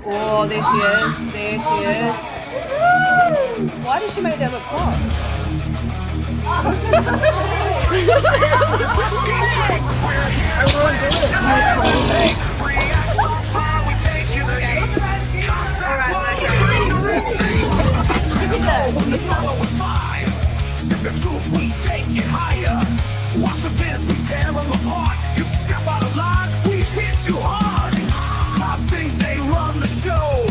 Oh, there she is. There she is. Why did she make that look hot? Everyone did it. We take it higher. Watch the fence, we tear them apart. You step out of line, we hit you hard. I think they run the show.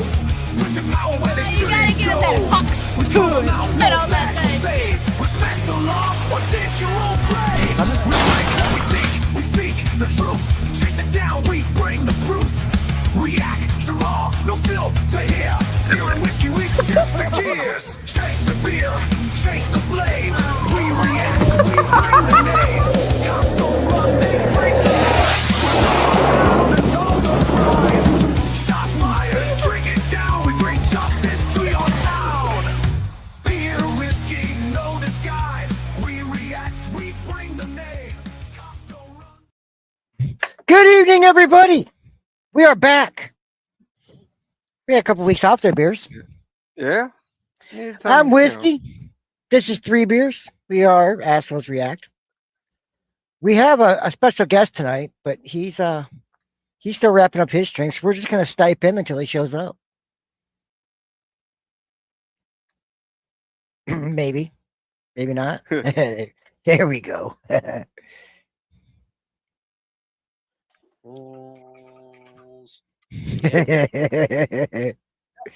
Push your power where they shouldn't go. We come out, spit on that thing. Respect the law, or did you obey? We like what we think, we speak the truth. Chase it down, we bring the proof. React, draw, no filter here. Beer and whiskey, we shift the gears. Chase the beer, chase the flame. We react, we bring the name. Cops don't run, they break the line. It's all the crime. Shots fired, drink it down. We bring justice to your town. Beer, whiskey, no disguise. We react, we bring the name. Cops don't run. Good evening, everybody. We are back. We had a couple weeks off there, beers. Yeah. I'm Whiskey. This is 3 Beers. We are Assholes React. We have a special guest tonight, but he's still wrapping up his drinks. We're just gonna stipe him until he shows up. Maybe not. There we go.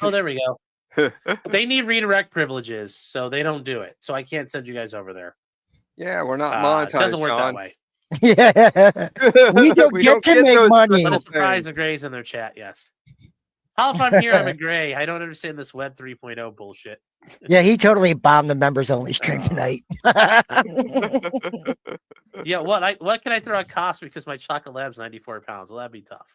Oh, there we go. They need redirect privileges, so they don't do it. So I can't send you guys over there. Yeah, we're not It monetized, doesn't work John. that way. Yeah. We don't get to make those money. But little a surprise things. of Gray's in their chat, yes. How if I'm here, I'm a Gray. I don't understand this Web 3.0 bullshit. Yeah, he totally bombed the members only stream tonight. Yeah, what can I throw at cost because my chocolate lab's 94 pounds? Well, that'd be tough.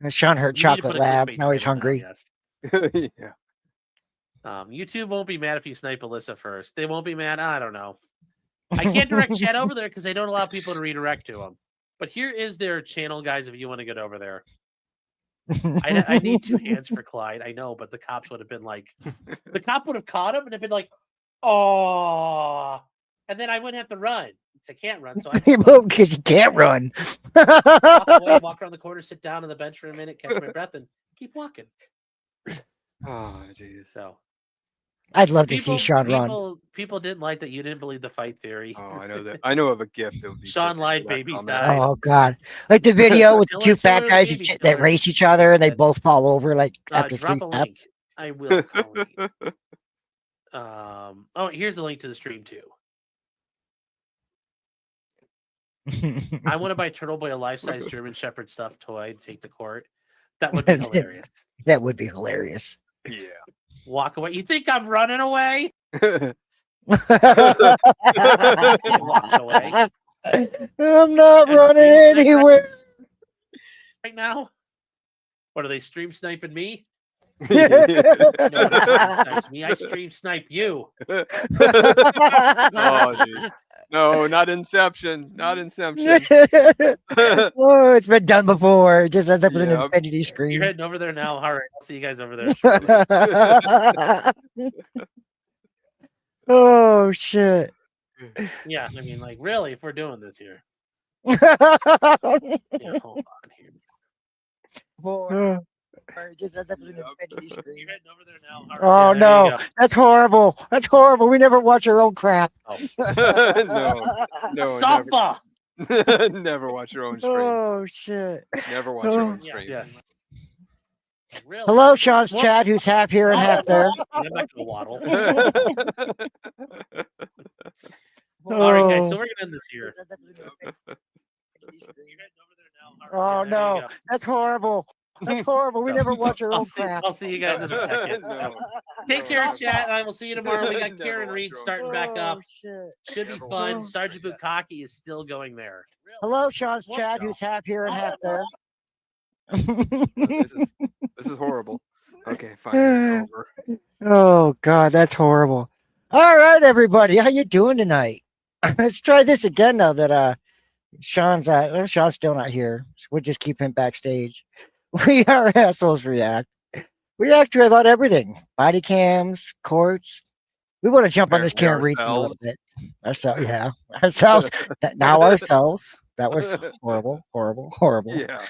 Sean heard You need to chocolate put a lab. clickbait Now he's title hungry. down, yes. Yeah. YouTube won't be mad if you snipe Alyssa first. They won't be mad. I don't know. I can't direct chat over there because they don't allow people to redirect to them. But here is their channel, guys, if you want to get over there. I need 2 hands for Clyde. I know, but the cops would have been like, the cop would have caught him and have been like, oh, and then I wouldn't have to run. I can't run, so I Because you can't run. walk away, walk around the corner, sit down on the bench for a minute, catch my breath, and keep walking. Oh, jeez. So I'd love to see Sean run. People didn't like that you didn't believe the fight theory. Oh, I know that. I know of a gift that would be. Sean perfect lied, for that babies comment. died. Oh God! Like the video with the Killer, 2 fat killer, guys baby that killer. race each other and they both fall over like after 3 Drop a link. steps. I will. Colleen. Oh, here's a link to the stream too. I want to buy Turtle Boy a life-size German Shepherd stuffed toy and take to court. That would be hilarious. That would be hilarious. Yeah. Walk away. You think I'm running away? I'm Walk away not running anywhere. right now. What are they stream sniping me? Yeah. No, they stream snipe me. I stream snipe you. Oh, geez. No, not Inception. Not Inception. Oh, it's been done before. It just ends up with an Yep. infinity You're screen. heading over there now. All right, I'll see you guys over there. Oh shit. Yeah, I mean, like, really, if we're doing this here. Yeah, hold on here. It just ends up with an infinity You're screen. heading over there now. All right, Oh yeah, there you no, go. that's horrible. That's horrible. We never watch our own crap. Oh. No, Suffer! never, never watch your own stream. Oh shit. Never watch your own Yeah, stream. yes. Really? Hello, Sean's What? chat, who's half here and half there. I'm not gonna waddle. All right, guys. So we're gonna end this here. Oh no, that's horrible. That's horrible. We So, never watch our own crap. I'll see you guys in a second. No. So, take care, chat, and I will see you tomorrow. We got Never Karen watch Reed your own starting back up. Oh, shit. Should be Never fun. watch. Sergeant Bukaki is still going there. Hello, Sean's chat, who's half here and half there. This is horrible. Okay, fine. It's over. Oh God, that's horrible. All right, everybody, how you doing tonight? Let's try this again now that Sean's still not here. So we'll just keep him backstage. We are assholes react. We react to about everything. Body cams, courts. We want to jump on this Apparently Karen Reed thing a little ourselves. bit. Ourselves, yeah. Ourselves. Now ourselves. That was horrible, horrible, horrible. Yeah.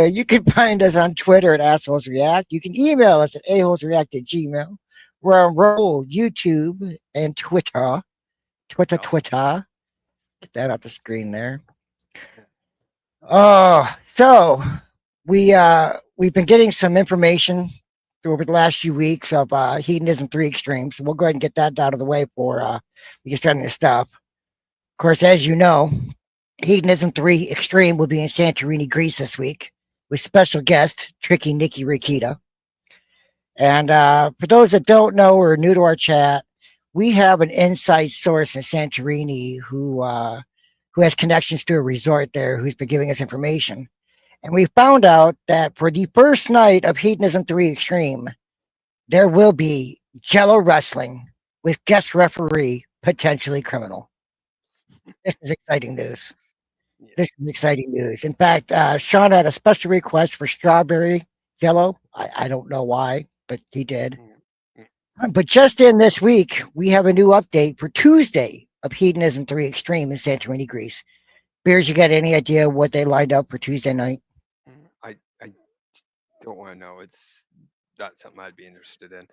You can find us on Twitter at Assholes React. You can email us at aholesreact@gmail. We're on Roll, YouTube, and Twitter. Twitter. Get that off the screen there. Oh, so we've been getting some information over the last few weeks of hedonism 3 extremes. So we'll go ahead and get that out of the way before we get started on this stuff. Of course, as you know, hedonism 3 extreme will be in Santorini, Greece this week with special guest Tricky Nikki Rikita. And for those that don't know or are new to our chat, we have an inside source in Santorini who has connections to a resort there who's been giving us information. And we found out that for the first night of Hedonism 3 Extreme, there will be Jello wrestling with guest referee, potentially criminal. This is exciting news. This is exciting news. In fact, Sean had a special request for strawberry Jello. I don't know why, but he did. But just in this week, we have a new update for Tuesday of Hedonism 3 Extreme in Santorini, Greece. Beers, you got any idea what they lined up for Tuesday night? I don't want to know. It's not something I'd be interested in.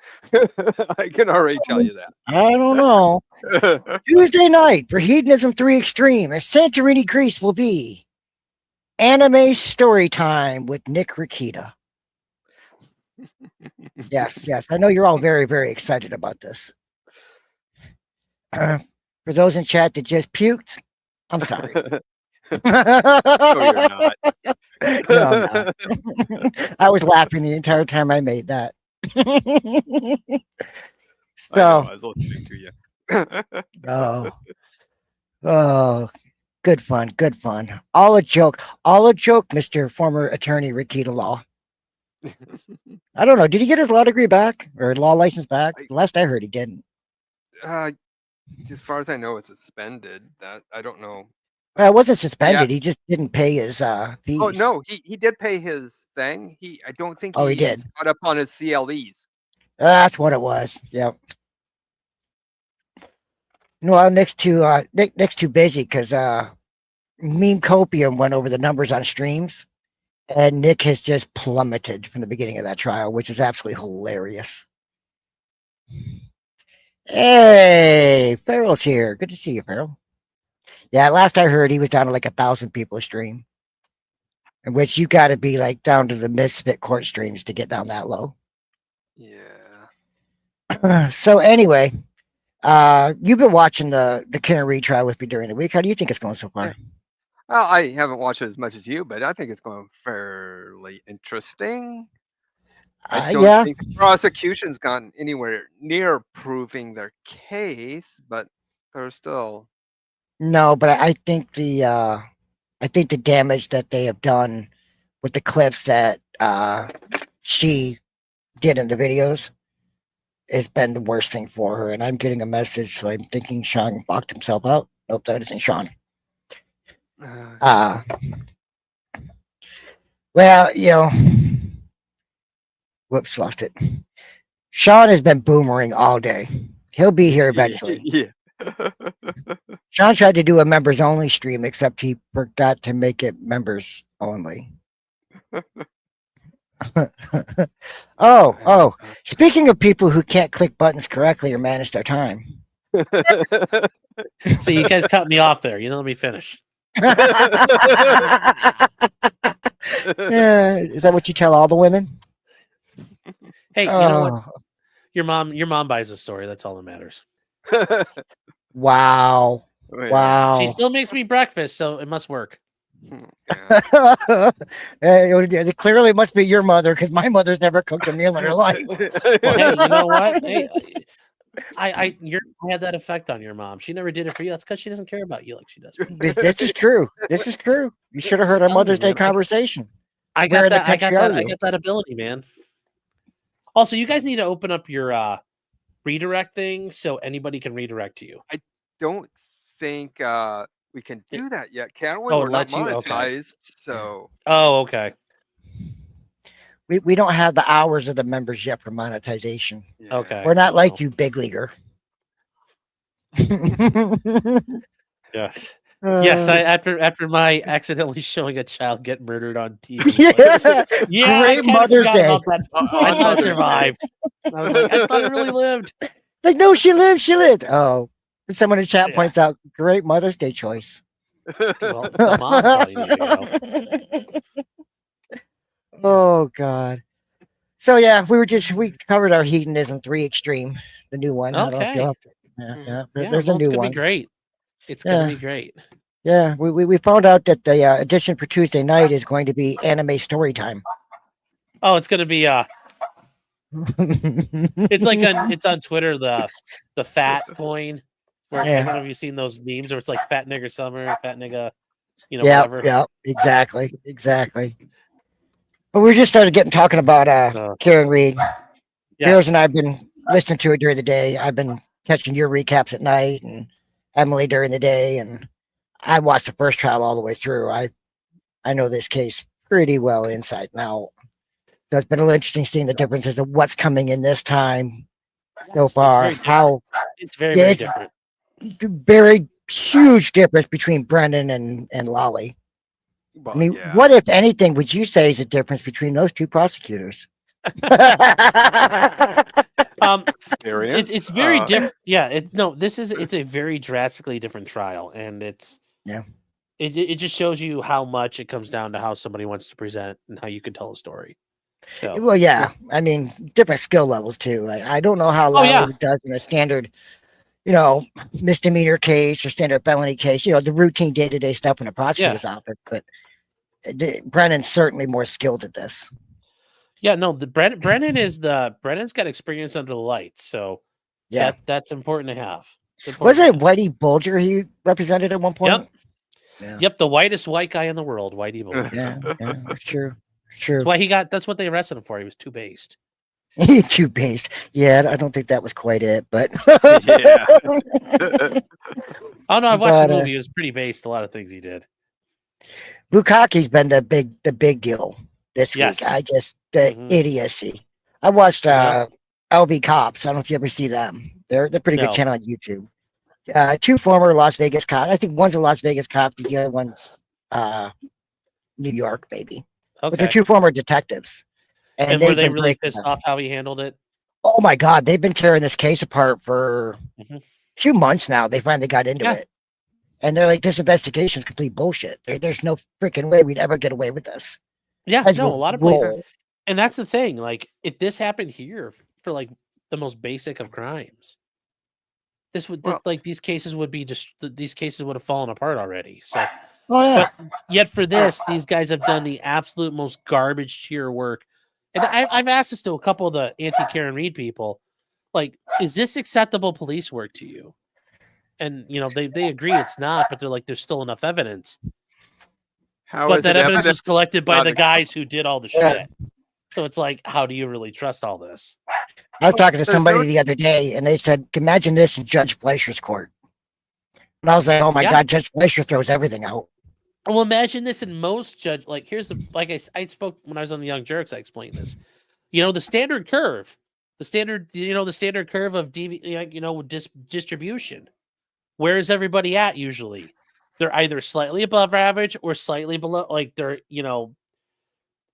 I can already tell you I don't know. that. Tuesday night for Hedonism 3 Extreme at Santorini, Greece will be anime story time with Nick Rikita. Yes. I know you're all very, very excited about this. For those in chat that just puked, I'm sorry. No, you're not. No, I'm not. I was laughing the entire time I made that. I So, was listening to you. oh, good fun. All a joke, Mr. Former Attorney Rikita Law. I don't know. Did he get his law degree back or law license back? The last I heard, he didn't. As far as I know, it's suspended. That I don't know. It wasn't suspended. He just didn't pay his fees. Oh no, he did pay his thing. I don't think he did. Caught up on his CLEs. That's what it was. Yep. No, I'm next too busy because Meme Copium went over the numbers on streams, and Nick has just plummeted from the beginning of that trial, which is absolutely hilarious. Hey, Farrell's here. Good to see you, Farrell. Yeah, last I heard, he was down to like 1,000 people a stream, in which you got to be like down to the Misfit Court streams to get down that low. Yeah. So anyway, you've been watching the Karen Reed trial with me during the week. How do you think it's going so far? Well, I haven't watched it as much as you, but I think it's going fairly interesting. I don't think the prosecution's gotten anywhere near proving their case, but they're still. No, but I think the damage that they have done with the clips that she did in the videos has been the worst thing for her. And I'm getting a message, so I'm thinking Sean locked himself out. Nope, that isn't Sean. Well, whoops, lost it. Sean has been boomering all day. He'll be here eventually. Yeah. Sean tried to do a members only stream, except he forgot to make it members only. Oh, speaking of people who can't click buttons correctly or manage their time. So you guys cut me off there. Let me finish. Yeah, is that what you tell all the women? Hey, you know what? Your mom buys a story. That's all that matters. Wow. She still makes me breakfast, so it must work. Yeah. It clearly must be your mother, because my mother's never cooked a meal in her life. Well, hey, you know what? Hey, I had that effect on your mom. She never did it for you. That's because she doesn't care about you like she does me. This is true. You should have heard our Mother's Day conversation. I got that ability, man. Also, you guys need to open up your redirect thing so anybody can redirect to you. I don't think we can do that yet, can we? Oh, We're it not lets you? Okay. monetized, so Oh, okay. We don't have the hours of the members yet for monetization. yeah. Okay. We're not like Well, you, big leaguer. yes. Yes, I Uh, after my accidentally showing a child get murdered on TV. yeah. Yeah, I Great kind of Mother's forgot Day. about that. I On thought it Mother's Day. survived. I was like, I thought it really lived. Like, no, she lived. She lived. Oh, and someone in chat Yeah. points out, great Mother's Day choice. Well, the mom probably needs to go. Oh God. So yeah, we covered our Hedonism 3 Extreme, the new one. I don't know if Okay. you'll have to, yeah, Mhm. Yeah, there's well, a it's new gonna one. be great. It's Yeah. gonna be great. Yeah, we found out that the edition for Tuesday night is going to be anime story time. Oh, it's gonna be it's like it's on Twitter, the fat coin. Where Yeah. I don't know if you've seen those memes where it's like fat nigger summer, fat nigga, yeah, whatever. yeah, exactly. But we just started talking about Karen Reed. Yes. Bears and I've been listening to it during the day. I've been catching your recaps at night, and Emily during the day, and I watched the first trial all the way through. I know this case pretty well inside and out. So it's been a little interesting seeing the differences of what's coming in this time so It's far. very different. How It's very, Yeah, very it's- different. very huge difference between Brendan and Lolly. Well, I mean, yeah. what if anything would you say is the difference between those two prosecutors? Experience? It's very different. Yeah, it's a very drastically different trial, and it's Yeah. It just shows you how much it comes down to how somebody wants to present and how you can tell a story. So, Well, yeah. I mean, different skill levels too. I don't know how Oh, Lolly yeah. does in a standard, misdemeanor case or standard felony case. The routine day-to-day stuff in a prosecutor's office. But Brennan's certainly more skilled at this. yeah, no, Brennan's got experience under the lights, so Yeah. that's important to have. It's important Wasn't it to have. Whitey Bulger he represented at one point? Yep. Yep, the whitest white guy in the world, Whitey Bulger. Yeah, that's true. It's true. That's what they arrested him for. He was too based. Too based. Yeah, I don't think that was quite it, but Yeah. Oh no, I watched But, the movie. It was pretty based. A lot of things he did. Bukkake's been the big deal this Yes. week. The Mhm. idiocy. I watched Yeah. LB Cops. I don't know if you ever see them. They're pretty No. good channel on YouTube. Two former Las Vegas cops. I think one's a Las Vegas cop, the other one's New York, maybe. But they're Okay. two former detectives. And were they've they been really breaking pissed them. off how he handled it? Oh my God, they've been tearing this case apart for Mhm. a few months now. They finally got into Yeah. it. And they're like, this investigation is complete bullshit. There's no freaking way we'd ever get away with this. Yeah, As no, we a lot of places. roll. And that's the thing. Like, if this happened here for like the most basic of crimes, this would Well- like these cases would be just these cases would have fallen apart already. So, Oh yeah. but yet for this, these guys have done the absolute most garbage tier work. And I've asked this to a couple of the anti-Karen Reed people, like, is this acceptable police work to you? And they agree it's not, but they're like, there's still enough evidence. How But is that it evidence was evidence? collected by not the ex- guys who did all the Yeah. shit. So it's like, how do you really trust all this? I was talking to There's somebody no- the other day, and they said, imagine this in Judge Fleischer's court. And I was like, oh my Yeah. God, Judge Fleischer throws everything out. Well, imagine this in most judge. Like, here's the I spoke when I was on the Young Jerks. I explained this. The standard curve, the standard curve of distribution. Where is everybody at usually? They're either slightly above average or slightly below. Like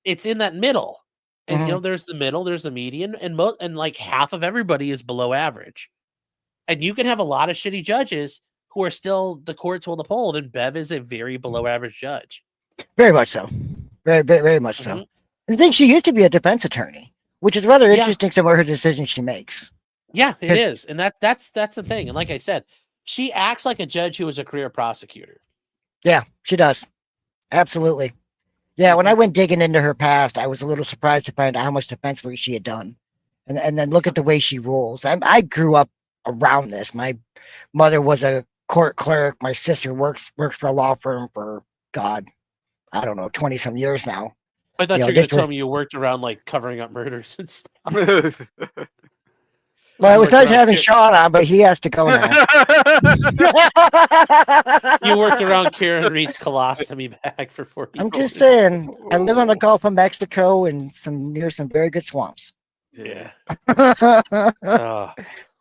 it's in that middle. And there's the middle, there's the median, and like half of everybody is below average. And you can have a lot of shitty judges who are still the courts will uphold, and Bev is a very below average judge. Very much so. Very, very, very much so. Mhm. I think she used to be a defense attorney, which is rather Yeah. interesting some of her decisions she makes. Yeah, it 'Cause- is. And that's the thing. And like I said, she acts like a judge who was a career prosecutor. Yeah, she does. Absolutely. Yeah, when I went digging into her past, I was a little surprised to find out how much defense work she had done. And then look at the way she rules. I grew up around this. My mother was a court clerk. My sister works for a law firm for, God, I don't know, 20 some years now. I thought You know, you were going this to tell was- me you worked around like covering up murders and stuff. Well, it was worked nice around having Kieran- Sean on, but he has to go now. You worked around Kieran Reed's colostomy bag for 40 I'm just years. saying, I live on the Gulf of Mexico and near some very good swamps. Yeah.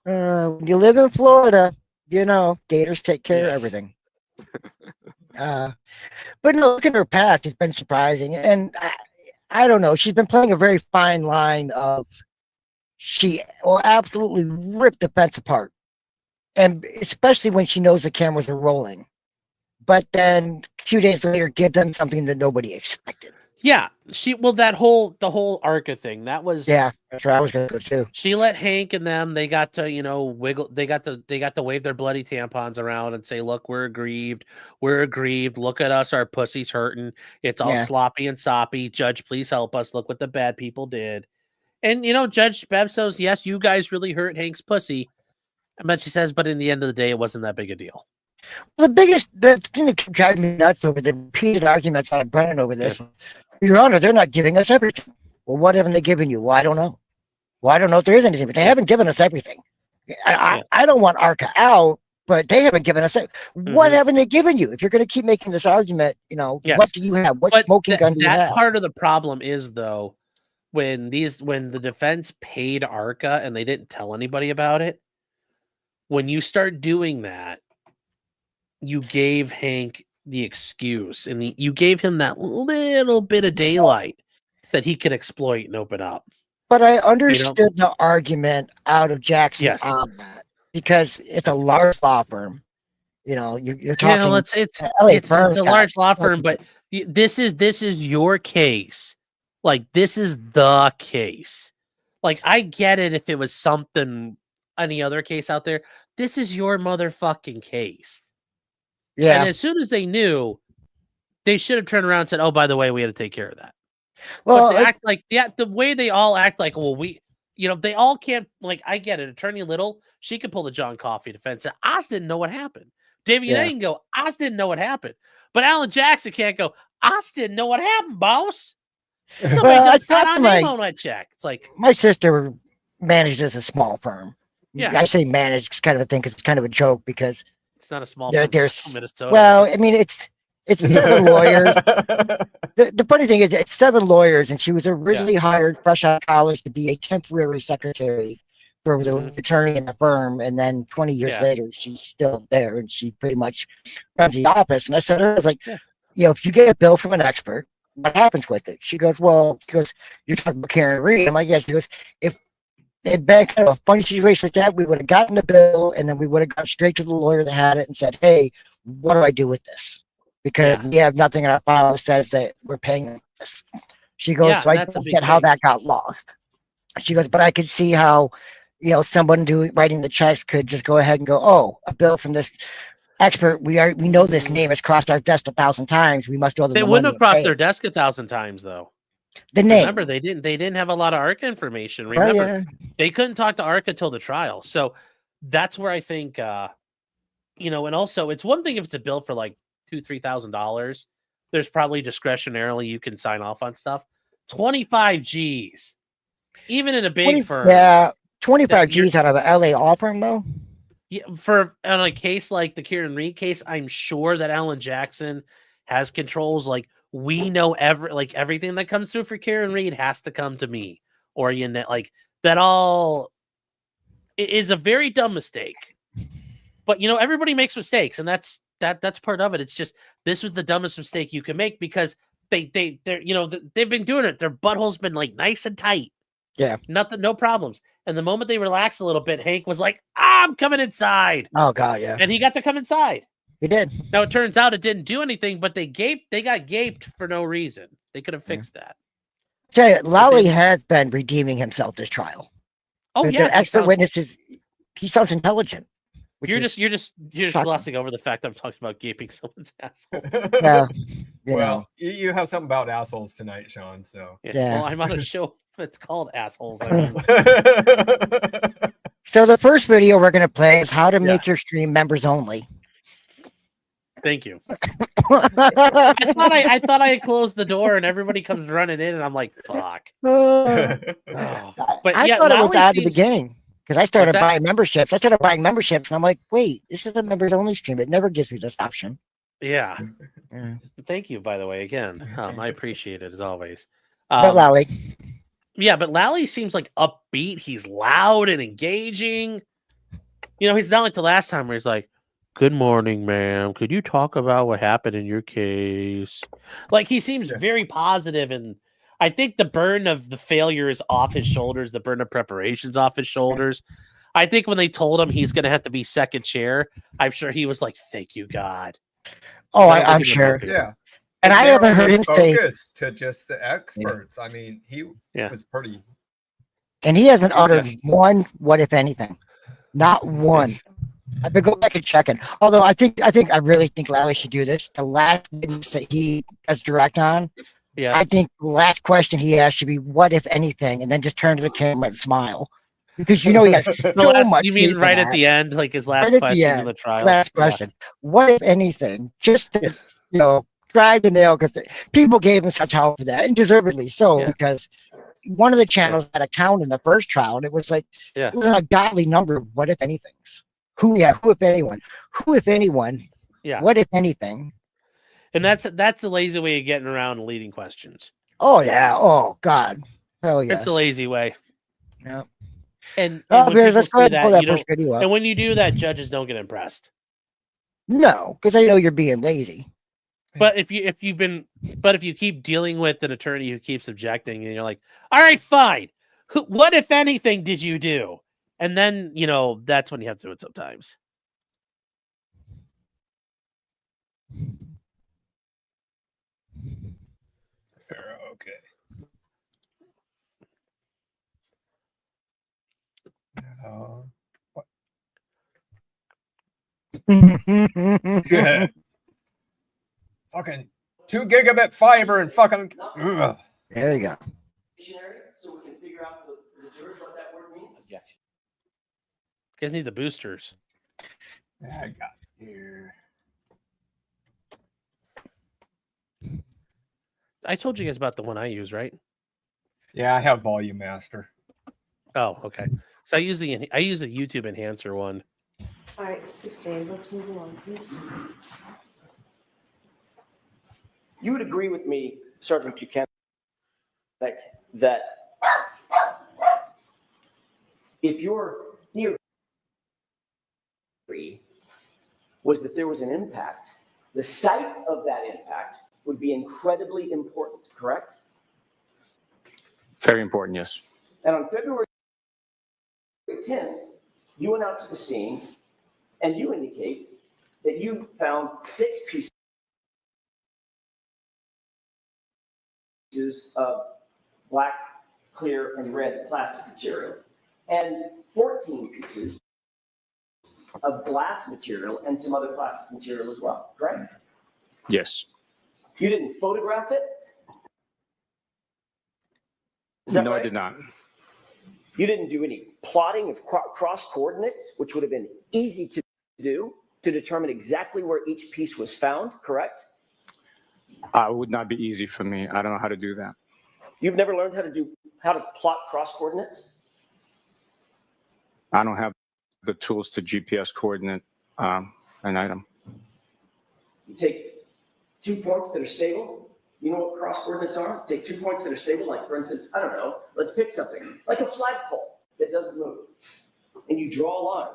When you live in Florida, you know, gators take care of Yes. everything. But no, look at her past. It's been surprising. And I don't know. She's been playing a very fine line of she will absolutely rip the fence apart. And especially when she knows the cameras are rolling. But then a few days later, give them something that nobody expected. Yeah, the whole Arca thing, that was Yeah, that's where I was gonna go too. She let Hank and them, they got to, wiggle, they got to wave their bloody tampons around and say, look, we're aggrieved, look at us, our pussy's hurting, it's all sloppy and soppy, Judge, please help us, look what the bad people did. And Judge Bev says, yes, you guys really hurt Hank's pussy. And then she says, but in the end of the day, it wasn't that big a deal. The thing that drives me nuts over the repeated arguments out of Brennan over this, Your Honor, they're not giving us everything. Well, what haven't they given you? Well, I don't know. Well, I don't know if there is anything, but they haven't given us everything. I don't want Arca out, but they haven't given us it. What haven't they given you? If you're going to keep making this argument, what do you have? What smoking gun do you have? That part of the problem is, though, when the defense paid Arca and they didn't tell anybody about it, when you start doing that, you gave Hank the excuse and you gave him that little bit of daylight that he could exploit and open up. But I understood the argument out of Jackson on that because it's a large law firm. You're talking. It's a large law firm, but this is your case. Like, this is the case. Like, I get it if it was something, any other case out there. This is your motherfucking case. Yeah. And as soon as they knew, they should have turned around and said, oh, by the way, we had to take care of that. Well, but they act like, the way they all act like, well, they all can't, like, I get it. Attorney Little, she could pull the John Coffey defense. Oz didn't know what happened. David Yanay can go, Oz didn't know what happened. But Alan Jackson can't go, Oz didn't know what happened, boss. Somebody just sat on name on that check. It's like, my sister managed as a small firm. Yeah. I say managed, it's kind of a thing because it's kind of a joke because it's not a small firm. There's Minnesota. Well, I mean, it's 7 lawyers. The funny thing is, it's 7 lawyers, and she was originally hired fresh out of college to be a temporary secretary for the attorney in the firm, and then 20 years later, she's still there, and she pretty much runs the office. And I said to her, I was like, if you get a bill from an expert, what happens with it? She goes, you're talking about Karen Reed. I'm like, yes. She goes, if it had been kind of a funny situation like that, we would have gotten the bill, and then we would have gone straight to the lawyer that had it and said, hey, what do I do with this? Because we have nothing in our file that says that we're paying this. She goes, so I don't get how that got lost. She goes, but I could see how, someone writing the checks could just go ahead and go, oh, a bill from this expert. We know this name. It's crossed our desk 1,000 times. We must know that they wouldn't have crossed their desk 1,000 times, though. The name. Remember, they didn't have a lot of Arca information. Remember, they couldn't talk to Arca till the trial. So that's where I think, and also it's one thing if it's a bill for like $2,000-$3,000. There's probably discretionarily you can sign off on stuff. 25 G's, even in a big firm. Yeah, 25 G's out of an LA law firm though. Yeah, for on a case like the Kieran Reed case, I'm sure that Alan Jackson has controls. Like, we know everything that comes through for Kieran Reed has to come to me, or that all is a very dumb mistake. But everybody makes mistakes, and that's part of it. It's just, this was the dumbest mistake you can make because they've been doing it. Their butthole's been like nice and tight. Yeah. Nothing, no problems. And the moment they relaxed a little bit, Hank was like, I'm coming inside. Oh God, yeah. And he got to come inside. He did. Now it turns out it didn't do anything, but they got gaped for no reason. They could have fixed that. Tell you, Lowry has been redeeming himself this trial. Oh, yeah. The expert witnesses, he sounds intelligent. You're just glossing over the fact I'm talking about gaping someone's asshole. Well, you have something about assholes tonight, Sean. So Well, I'm on a show that's called Assholes. So the first video we're going to play is how to make your stream members only. Thank you. I thought I had closed the door and everybody comes running in and I'm like, fuck. But I thought it was at the beginning. Because I started What's that? buying memberships. And I'm like, wait, this is a members only stream. It never gives me this option. Yeah. Yeah. Thank you, by the way, again. I appreciate it as always. But Lally, Yeah, but Lally seems like upbeat. He's loud and engaging. You know, he's not like the last time where he's like, "Good morning, ma'am. Could you talk about what happened in your case?" Like, he seems very positive, and I think the burden of the failure is off his shoulders. The burden of preparation's off his shoulders. I think when they told him he's going to have to be second chair, I'm sure he was like, "Thank you, God." oh, I don't I'm think he sure. was Yeah. And I haven't heard him say, focus to just the experts. I mean, he was pretty. and he hasn't uttered Yes. one what if anything, not one. I've been going back and checking. Although I really think Lally should do this. The last witness that he has direct on, Yeah. I think the last question he asked should be what if anything, and then just turn to the camera and smile. Because you know he got The so last, much. you mean hate for right at that. the end, like his last Right at the question in end, the trial? last Yeah. question. What if anything? Just to, drive the nail, because people gave him such help for that, and deservedly so, Yeah. because one of the channels had a count in the first trial, and it was like it was an ungodly number of what if anythings. Who if anyone? Who if anyone? Yeah. What if anything? And that's the lazy way of getting around and leading questions. Oh yeah. Oh God. Hell yes. It's the lazy way. Yeah. And Bears, when people let's go see ahead and pull that, that you don't, first video up. and when you do that, judges don't get impressed. No, because I know you're being lazy. But if you keep dealing with an attorney who keeps objecting, and you're like, all right, fine. What if anything did you do? And then that's when you have to do it sometimes. Okay. Shit. Fucking 2 gigabit fiber and fucking. Ugh. There you go. So we can figure out the jurors what that word means. Objection. You guys need the boosters. I got it here. I told you guys about the one I use, right? Yeah, I have Volume Master. Oh, okay. So I use a YouTube enhancer one. All right, sustained. Let's move along, please. You would agree with me, Sergeant Buchanan, that if your theory was that there was an impact, the site of that impact would be incredibly important, correct? Very important, yes. And on February 10th, you went out to the scene and you indicate that you found 6 pieces of black, clear, and red plastic material, and 14 pieces of glass material and some other plastic material as well, correct? Yes. You didn't photograph it? Is that No, right? I did not. You didn't do any plotting of cross coordinates, which would have been easy to do to determine exactly where each piece was found, correct? It would not be easy for me. I don't know how to do that. You've never learned how to plot cross coordinates? I don't have the tools to GPS coordinate an item. You take 2 points that are stable. You know what cross coordinates are? Take 2 points that are stable, like for instance, I don't know, let's pick something, like a flagpole that doesn't move. And you draw a line,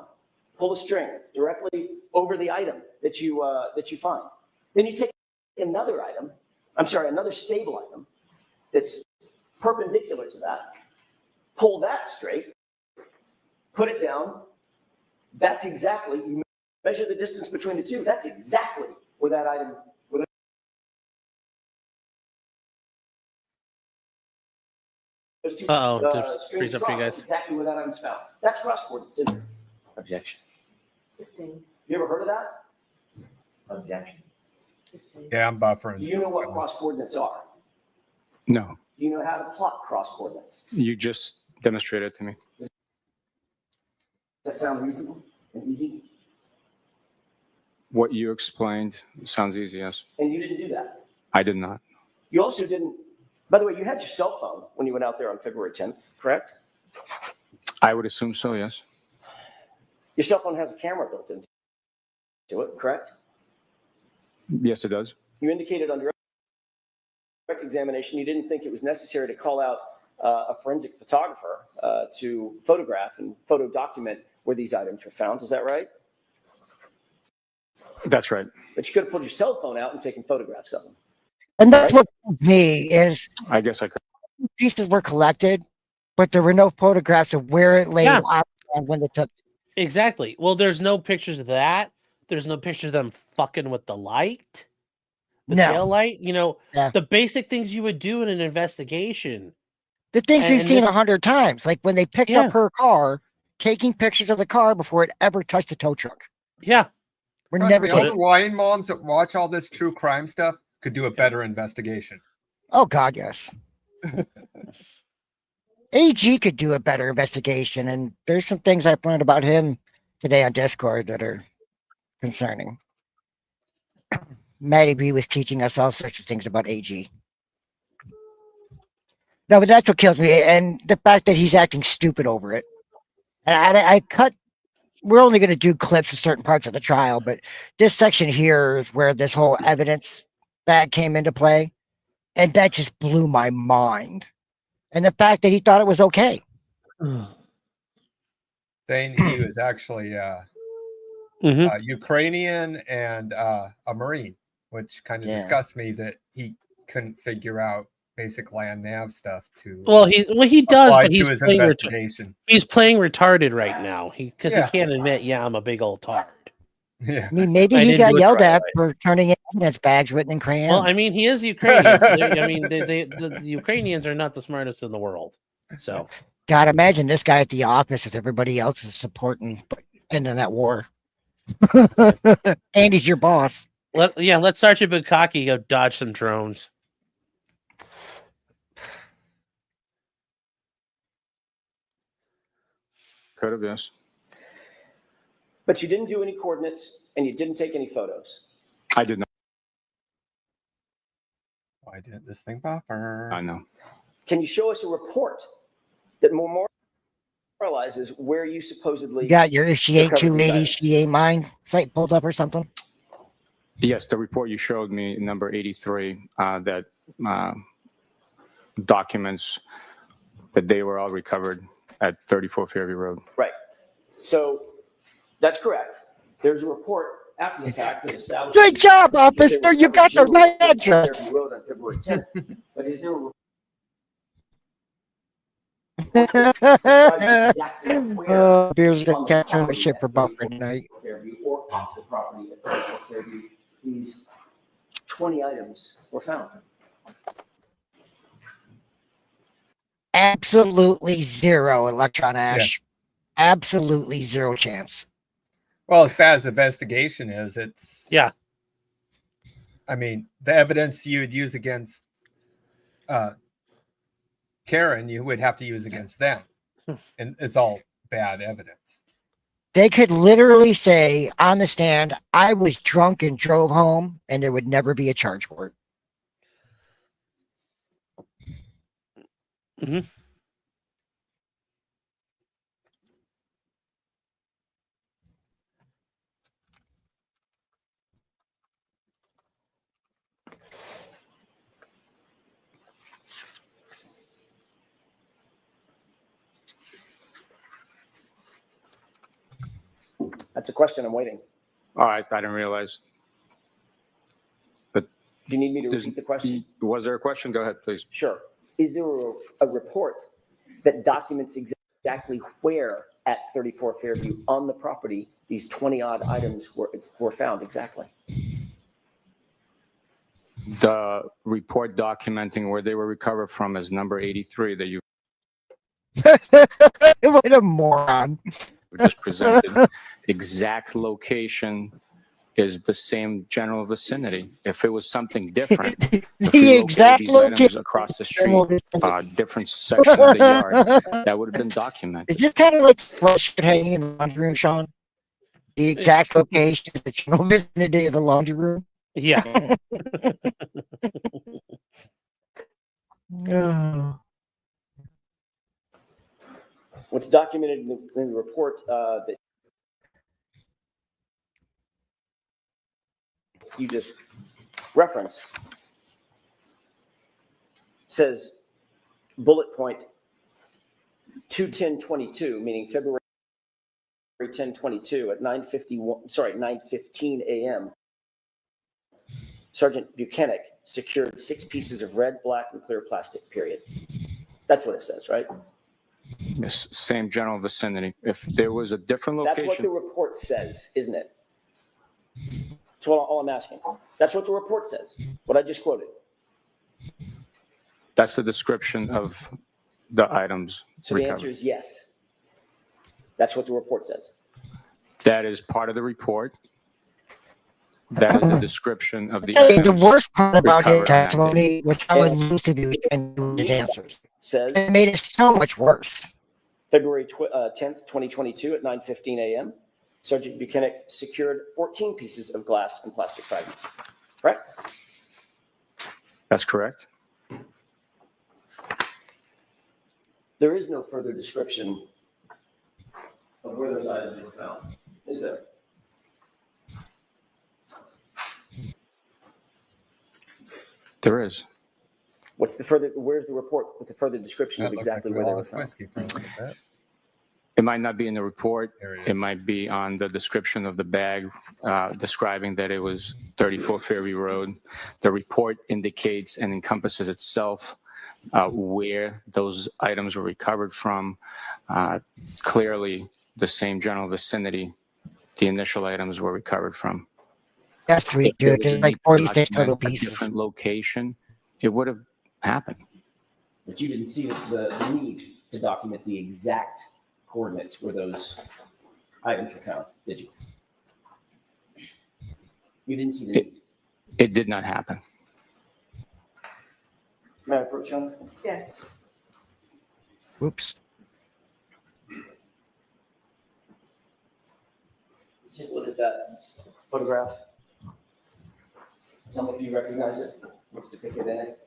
pull a string directly over the item that you find. Then you take another stable item that's perpendicular to that, pull that straight, put it down. That's exactly, you measure the distance between the two. That's exactly where that item, Just freeze up for you guys. exactly where that item's found. That's cross coordinates, isn't it? Objection. Sustained. You ever heard of that? Objection. Sustained. Yeah, I'm buffering. Do you know what cross coordinates are? No, Do you know how to plot cross coordinates? you just demonstrated it to me. Does that sound reasonable and easy? What you explained sounds easy, yes. And you didn't do that. I did not. You also didn't, by the way, you had your cell phone when you went out there on February 10th, correct? I would assume so, yes. Your cell phone has a camera built into it, correct? Yes, it does. You indicated on direct examination you didn't think it was necessary to call out a forensic photographer to photograph and photo document where these items were found. Is that right? That's right. But you could have pulled your cell phone out and taken photographs of them. And that's Right. what kills me is I guess I could. pieces were collected, but there were no photographs of where it lay Yeah. and when they took. Exactly. Well, there's no pictures of that. There's no pictures of them fucking with the light, the tail No, light. You know, Yeah. the basic things you would do in an investigation. the things we've And seen this- 100 times, like when they picked Yeah. up her car, taking pictures of the car before it ever touched the tow truck. Yeah. We're Trust never me, all the taking. wine moms that watch all this true crime stuff could do a better investigation. Oh God, yes. AG could do a better investigation, and there's some things I've learned about him today on Discord that are concerning. Maddie B was teaching us all sorts of things about AG. No, but that's what kills me, and the fact that he's acting stupid over it. And I cut. We're only going to do clips of certain parts of the trial, but this section here is where this whole evidence bag came into play, and that just blew my mind. And the fact that he thought it was okay. Saying he was actually Mhm. Ukrainian and a Marine, which kind of Yeah. disgusts me that he couldn't figure out basic land nav stuff to Well, he does, apply but to he's his playing investigation. he's playing retarded right now. Because Yeah. he can't admit, yeah, I'm a big old tard. Yeah. I mean, maybe I he didn't got do it yelled right at away. for turning in evidence bags written in crayon. Well, I mean, he is Ukrainian. So I mean, the Ukrainians are not the smartest in the world. So God, imagine this guy at the office as everybody else is supporting ending that war. And he's your boss. let Sergeant Bukaki go dodge some drones. Could have, yes. But you didn't do any coordinates and you didn't take any photos. I did not. Why didn't this thing buffer? I know. Can you show us a report that memorializes where you supposedly You got your if she ain't recovered these 280, items? she ain't mine site pulled up or something. Yes, the report you showed me, number 83, that documents that they were all recovered at 34 Fairview Road. Right. So that's correct. There's a report after the fact that establishes Good job, that they officer. You got the recovered right jewelry on address. Fairview Road on February 10th. But his new report describes exactly where Oh, Beer's on gonna the catch on the property shit at for 34 buffering tonight. Fairview or off the property at 34 Fairview, these 20 items were found. Absolutely zero, Electron Ash. Absolutely zero chance. Well, as bad as the investigation is, it's Yeah. I mean, the evidence you would use against Karen, you would have to use against them, and it's all bad evidence. They could literally say on the stand, I was drunk and drove home, and there would never be a charge for it. Mhm. That's a question I'm waiting. All right, I didn't realize. Do you need me to There's- repeat the question? Was there a question? Go ahead, please. Sure. Is there a report that documents exactly where at 34 Fairview on the property these 20 odd items were found exactly? The report documenting where they were recovered from is number 83 that you What a moron. just presented. Exact location is the same general vicinity. If it was something different, if we The located exact these items location. across the street, different section of the yard, that would have been documented. Is this kind of like fresh hanging in the laundry room, Sean? The exact location is the general vicinity of the laundry room? Yeah. Oh. What's documented in the report that you just referenced says bullet point 2/10/22, meaning February 10/22 at 9:15 a.m. Sergeant Buchanan secured 6 pieces of red, black, and clear plastic, period. That's what it says, right? Yes, same general vicinity. If there was a different location. That's what the report says, isn't it? That's all I'm asking. That's what the report says, what I just quoted. That's the description of the items So the recovered. answer is yes. That's what the report says. That is part of the report. That is the description of the The items. worst part about his recovered on that testimony was how elusive and his answers. Says It made it so much worse. February 10th, 2022 at 9:15 a.m. Sergeant Buchanan secured 14 pieces of glass and plastic fragments. Correct? That's correct. There is no further description of where those items were found, is there? There is. Where's the report with the further description of That looked exactly like where they were Wallace found? whiskey for a little bit. It might not be in the report. There it It is. might be on the description of the bag, describing that it was 34 Fairview Road. The report indicates and encompasses itself where those items were recovered from. Clearly, the same general vicinity the initial items were recovered from. That's sweet, If there dude. was a There's like need to 46 total document a pieces. different location, it would have happened. But you didn't see the need to document the exact coordinates where those items were found, did you? You didn't see the need. It did not happen. May I approach you? Yes. Whoops. Take a look at that photograph. Tell me if you recognize it. What's depicted in it?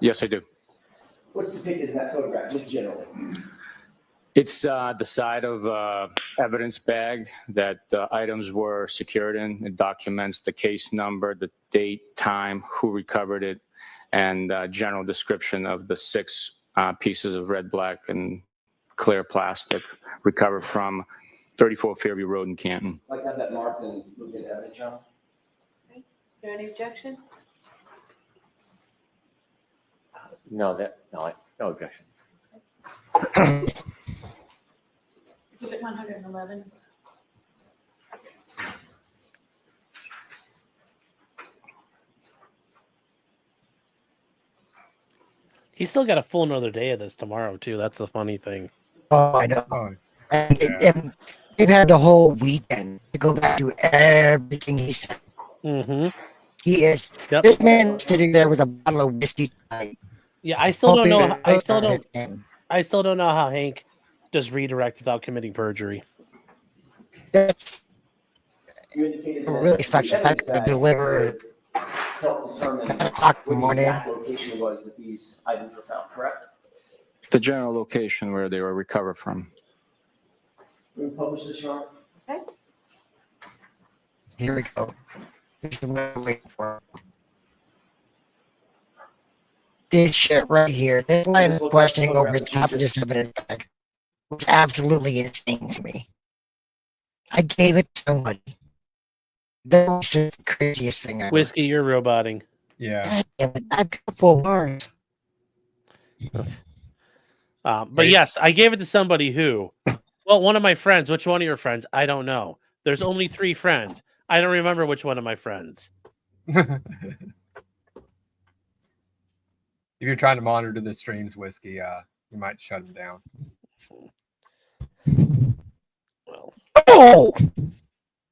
Yes, I do. What's depicted in that photograph, just generally? It's the side of evidence bag that items were secured in. It documents the case number, the date, time, who recovered it, and general description of the 6 pieces of red, black, and clear plastic recovered from 34 Fairview Road in Canton. I'd like to have that marked and moved into evidence, John. Is there any objection? No objection. Exhibit 111. He's still got a full another day of this tomorrow too. That's the funny thing. Oh, I know. Oh, And they've had the whole weekend to go back to everything he said. Mm-hmm. He is. Yep. This man is sitting there with a bottle of whiskey tonight. Yeah, I still don't hoping know. to I still hurt don't. his name. I still don't know how Hank does redirect without committing perjury. That's You indicated that really sucks. the It's not evidence going to bag deliver would help determine 10 o'clock in the where the morning. exact location was that these items were found, correct? The general location where they were recovered from. Can we publish this, Sean? Here we go. This is what I'm waiting for. This shit right here. This line of questioning over the top of this evidence bag was absolutely insane to me. I gave it to somebody. That was just the craziest thing ever. Whiskey, you're roboting. yeah. God damn it. I've got 4 bars. But yes, I gave it to somebody who, well, one of my friends. Which one of your friends? I don't know. There's only 3 friends. I don't remember which one of my friends. If you're trying to monitor the streams, whiskey, you might shut them down. Well, Oh!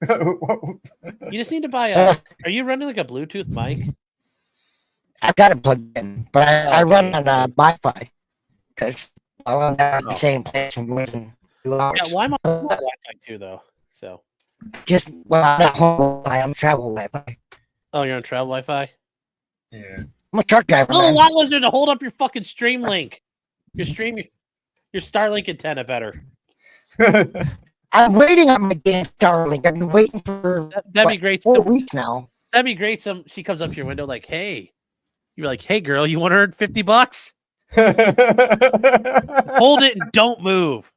you just need to buy a. Are you running like a Bluetooth mic? I've got it plugged in, but I run on Wi-Fi because while I'm there at the same place for more than 2 hours. Yeah, well, I'm on Wi-Fi too, though. So Just well, I'm not home. I'm travel Wi-Fi. Oh, you're on travel Wi-Fi. Yeah. I'm a truck driver, Oh, man. lot lizard to hold up your fucking stream link. Your Starlink antenna better. I'm waiting on my damn Starlink. I've been waiting for That'd be great. 4 weeks now. That'd be great. She comes up to your window like, "Hey," you're like, "Hey, girl, you want to earn $50? Hold it and don't move."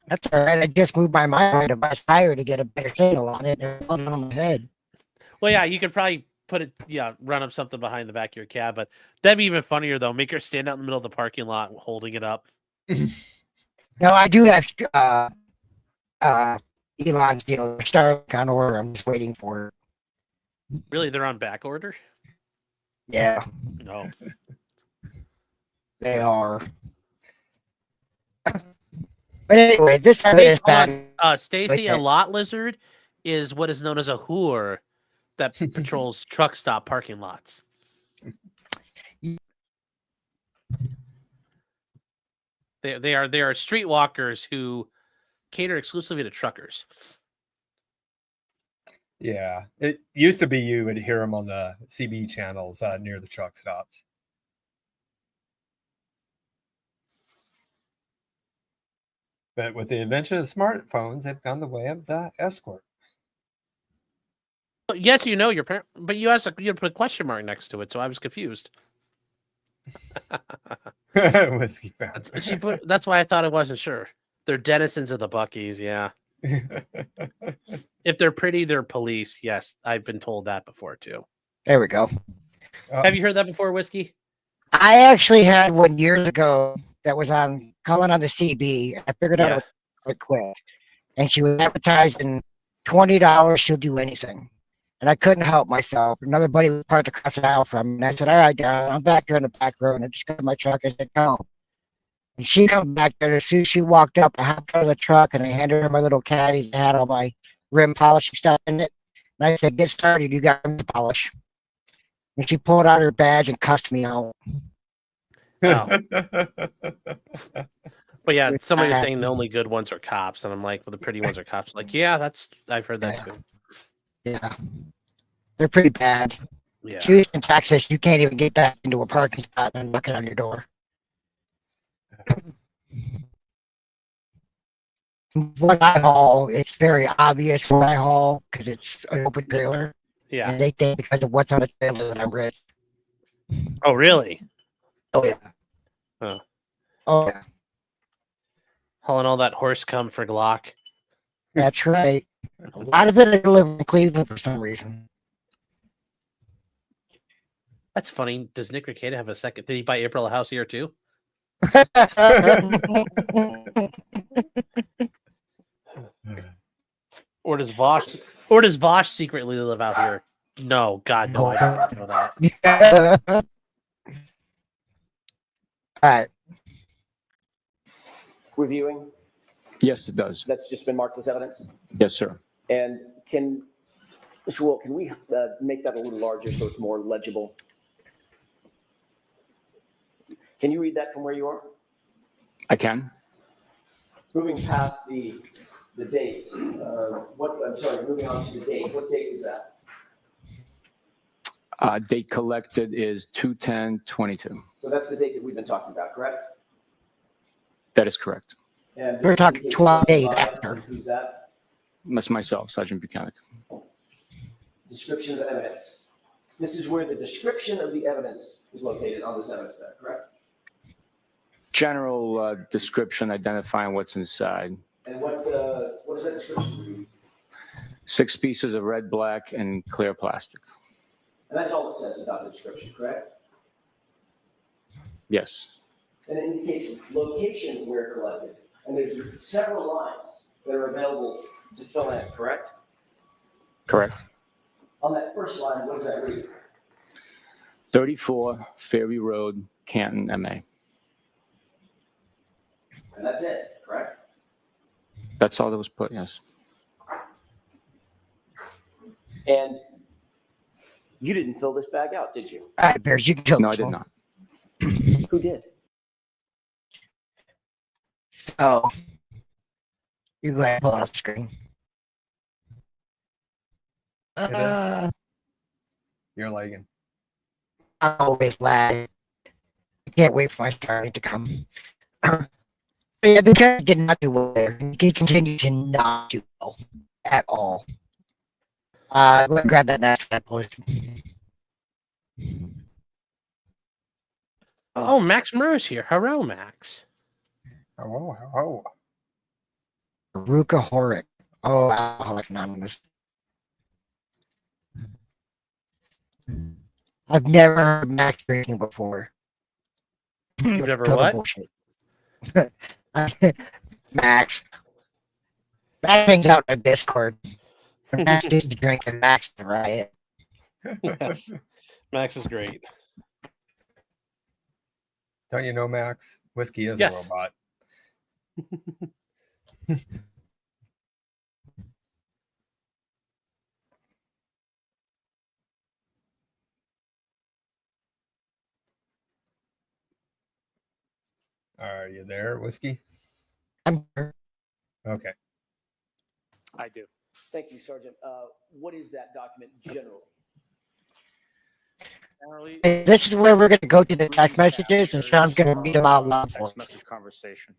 That's all right. I just moved my mind to buy fire to get a better signal on it. And put it on my head. Well, yeah, you could probably run up something behind the back of your cab, but that'd be even funnier though. Make her stand out in the middle of the parking lot holding it up. No, I do have Elon's deal. Starlink on order. I'm just waiting for it. Really, they're on back order? Yeah, No. they are. But anyway, this is bad. Stacy, a lot lizard is what is known as a whore that patrols truck stop parking lots. They are streetwalkers who cater exclusively to truckers. Yeah, it used to be you would hear them on the CB channels near the truck stops. But with the invention of smartphones, they've gone the way of the escort. Yes, you know your parent, but you put a question mark next to it, so I was confused. Whiskey found. That's why I thought I wasn't sure. They're denizens of the Buc-ee's, yeah. If they're pretty, they're police. Yes, I've been told that before too. There we go. Have you heard that before, Whiskey? I actually had one years ago that was calling on the CB. I figured out it was quite quick. And she was advertising $20, she'll do anything. And I couldn't help myself. Another buddy was parked across the aisle from me. And I said, all right, darling, I'm back here in the back row. And I just got my truck. I said, come. And she come back there. As soon as she walked up, I hopped out of the truck and I handed her my little caddy that had all my rim polishing stuff in it. And I said, get started. You got rim polish. And she pulled out her badge and cussed me out. Oh. But yeah, somebody was saying the only good ones are cops. And I'm like, well, the pretty ones are cops. Like, yeah, I've heard that too. Yeah. They're pretty bad. Yeah. Houston, Texas, you can't even get back into a parking spot and knocking on your door. What I haul, it's very obvious what I haul because it's an open trailer. Yeah. And they think because of what's on the trailer that I'm rich. Oh, really? Oh, yeah. Huh. Oh, yeah. Hauling all that horse cum for Glock. That's right. A lot of it I deliver in Cleveland for some reason. That's funny. Does Nick Ricada have a second? Did he buy April a house here too? Or does Vosh secretly live out here? No, God, no, I don't know that. All right. Reviewing, Yes, it does. that's just been marked as evidence. Yes, sir. And Mr. Will, can we make that a little larger so it's more legible? Can you read that from where you are? I can. Moving past the dates, moving on to the date. What date is that? Date collected is 2/10/22. So that's the date that we've been talking about, correct? That is correct. And We're talking 12 days after. Who's that? That's myself, Sergeant Buchanan. Description of the evidence. This is where the description of the evidence is located on this evidence bed, correct? General description identifying what's inside. And what is that description? 6 pieces of red, black, and clear plastic. And that's all it says about the description, correct? Yes. And it indicates location where collected. And there's several lines that are available to fill in, correct? Correct. On that first line, what does that read? 34 Ferry Road, Canton, MA. And that's it, correct? That's all that was put, yes. And you didn't fill this bag out, did you? All right, Bears, you can kill No, I this did one. not. Who did? So, You go ahead and pull it off the screen. You're lagging. I always lag. I can't wait for my starting to come. Yeah, because he did not do well there. He continued to not do well at all. Go ahead and grab that next one, please. Oh, Max Murray's here. Hello, Max. Oh. Ruka Horick. Oh, Alcoholic Anonymous. I've never heard Max drinking before. You've never Total what? bullshit. Max. Max hangs out in Discord. Max needs to drink and Max to riot. Yes. Max is great. Don't you know, Max? Whiskey is Yes. a robot. Are you there, Whiskey? I'm here. Okay. I do. Thank you, Sergeant. What is that document generally? And this is where we're going to go to the text messages, and Sean's going to read them out loud for Text us. message conversation.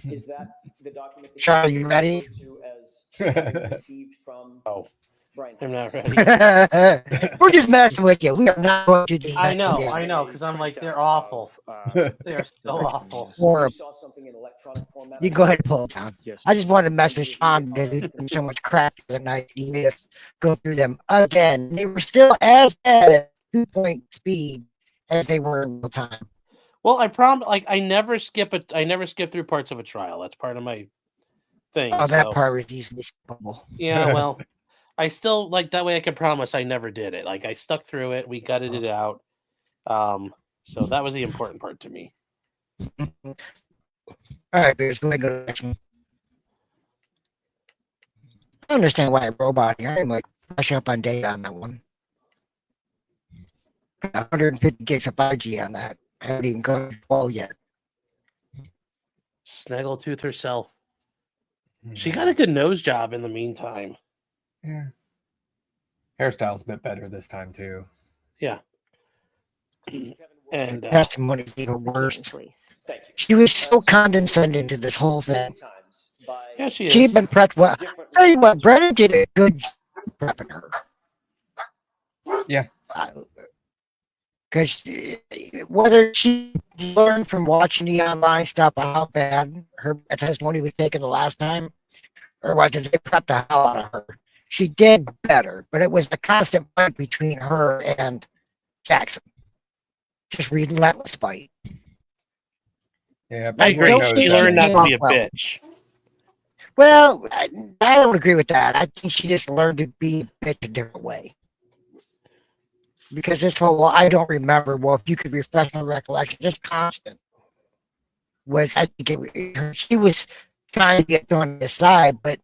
Is that the document that Sean, are you ready? referred to as having received from Oh, Brian? I'm not ready. We're just messing with you. We are not going to do I that know, today. I know, because I'm like, they're awful. They are so awful. You Horrible. saw something in electronic format? You can go ahead and pull it down. Yes. I just wanted to mess with Sean because he did so much crap the other night. He made us go through them again. They were still as bad at 2-point speed as they were in real time. Well, I never skip through parts of a trial. That's part of my thing. Oh, that so, part was easily skippable. yeah, well, I still like that way I can promise I never did it. Like I stuck through it, we gutted it out. So that was the important part to me. All right, Bears, go ahead and go to the next one. I understand why I'm roboting. I'm like fresh up on data on that one. Got 150 gigs of 5G on that. I haven't even gone to 12 yet. Snaggletooth herself. She got a good nose job in the meantime. Yeah. Hairstyle's a bit better this time, too. Yeah. And Testimony is even worse. Thank you. She was so condescending to this whole thing. yeah, she is. She'd been prepped well. Tell you what, Brennan did a good job prepping her. Yeah. Because whether she learned from watching the online stuff how bad her testimony was taken the last time, or whether they prepped the hell out of her, she did better. But it was the constant fight between her and Jackson. Just relentless fight. Yeah, I agree. don't She think learned she not to be did a well. bitch. Well, I don't agree with that. I think she just learned to be a bitch a different way. Because this whole, well, I don't remember. Well, if you could refresh my recollection, just constant was, I think she was trying to get thrown aside, but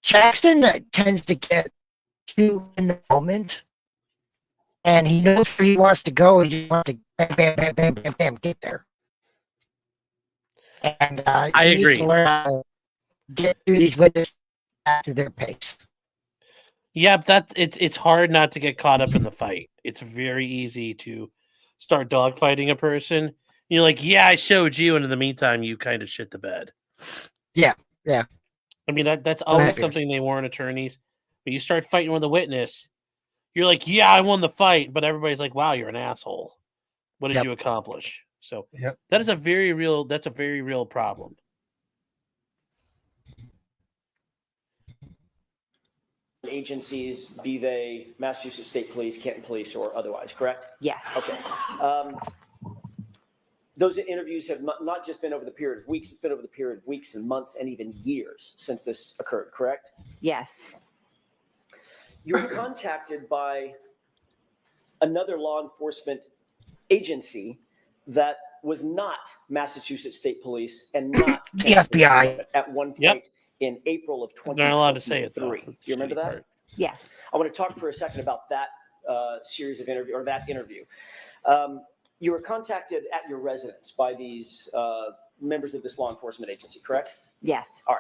Jackson tends to get too in the moment, and he knows where he wants to go, and he just wants to bam, bam, bam, bam, bam, bam, get there. And I he needs agree. to learn how to get through these witnesses at their pace. Yeah, it's hard not to get caught up in the fight. It's very easy to start dogfighting a person. You're like, yeah, I showed you, and in the meantime, you kind of shit the bed. Yeah. I mean, that's always something they warn attorneys. When you start fighting with a witness, you're like, yeah, I won the fight, but everybody's like, wow, you're an asshole. What did you accomplish? So that is a very real problem. Agencies, be they Massachusetts State Police, Canton Police, or otherwise, correct? Yes. Okay. Those interviews have not just been over the period of weeks, it's been over the period of weeks and months and even years since this occurred, correct? Yes. You were contacted by another law enforcement agency that was not Massachusetts State Police and not The FBI. at one point in April of 2023. They're not allowed to say it, though. Do you remember that? Part. Yes. I want to talk for a second about that series of interview or that interview. You were contacted at your residence by these members of this law enforcement agency, correct? Yes. All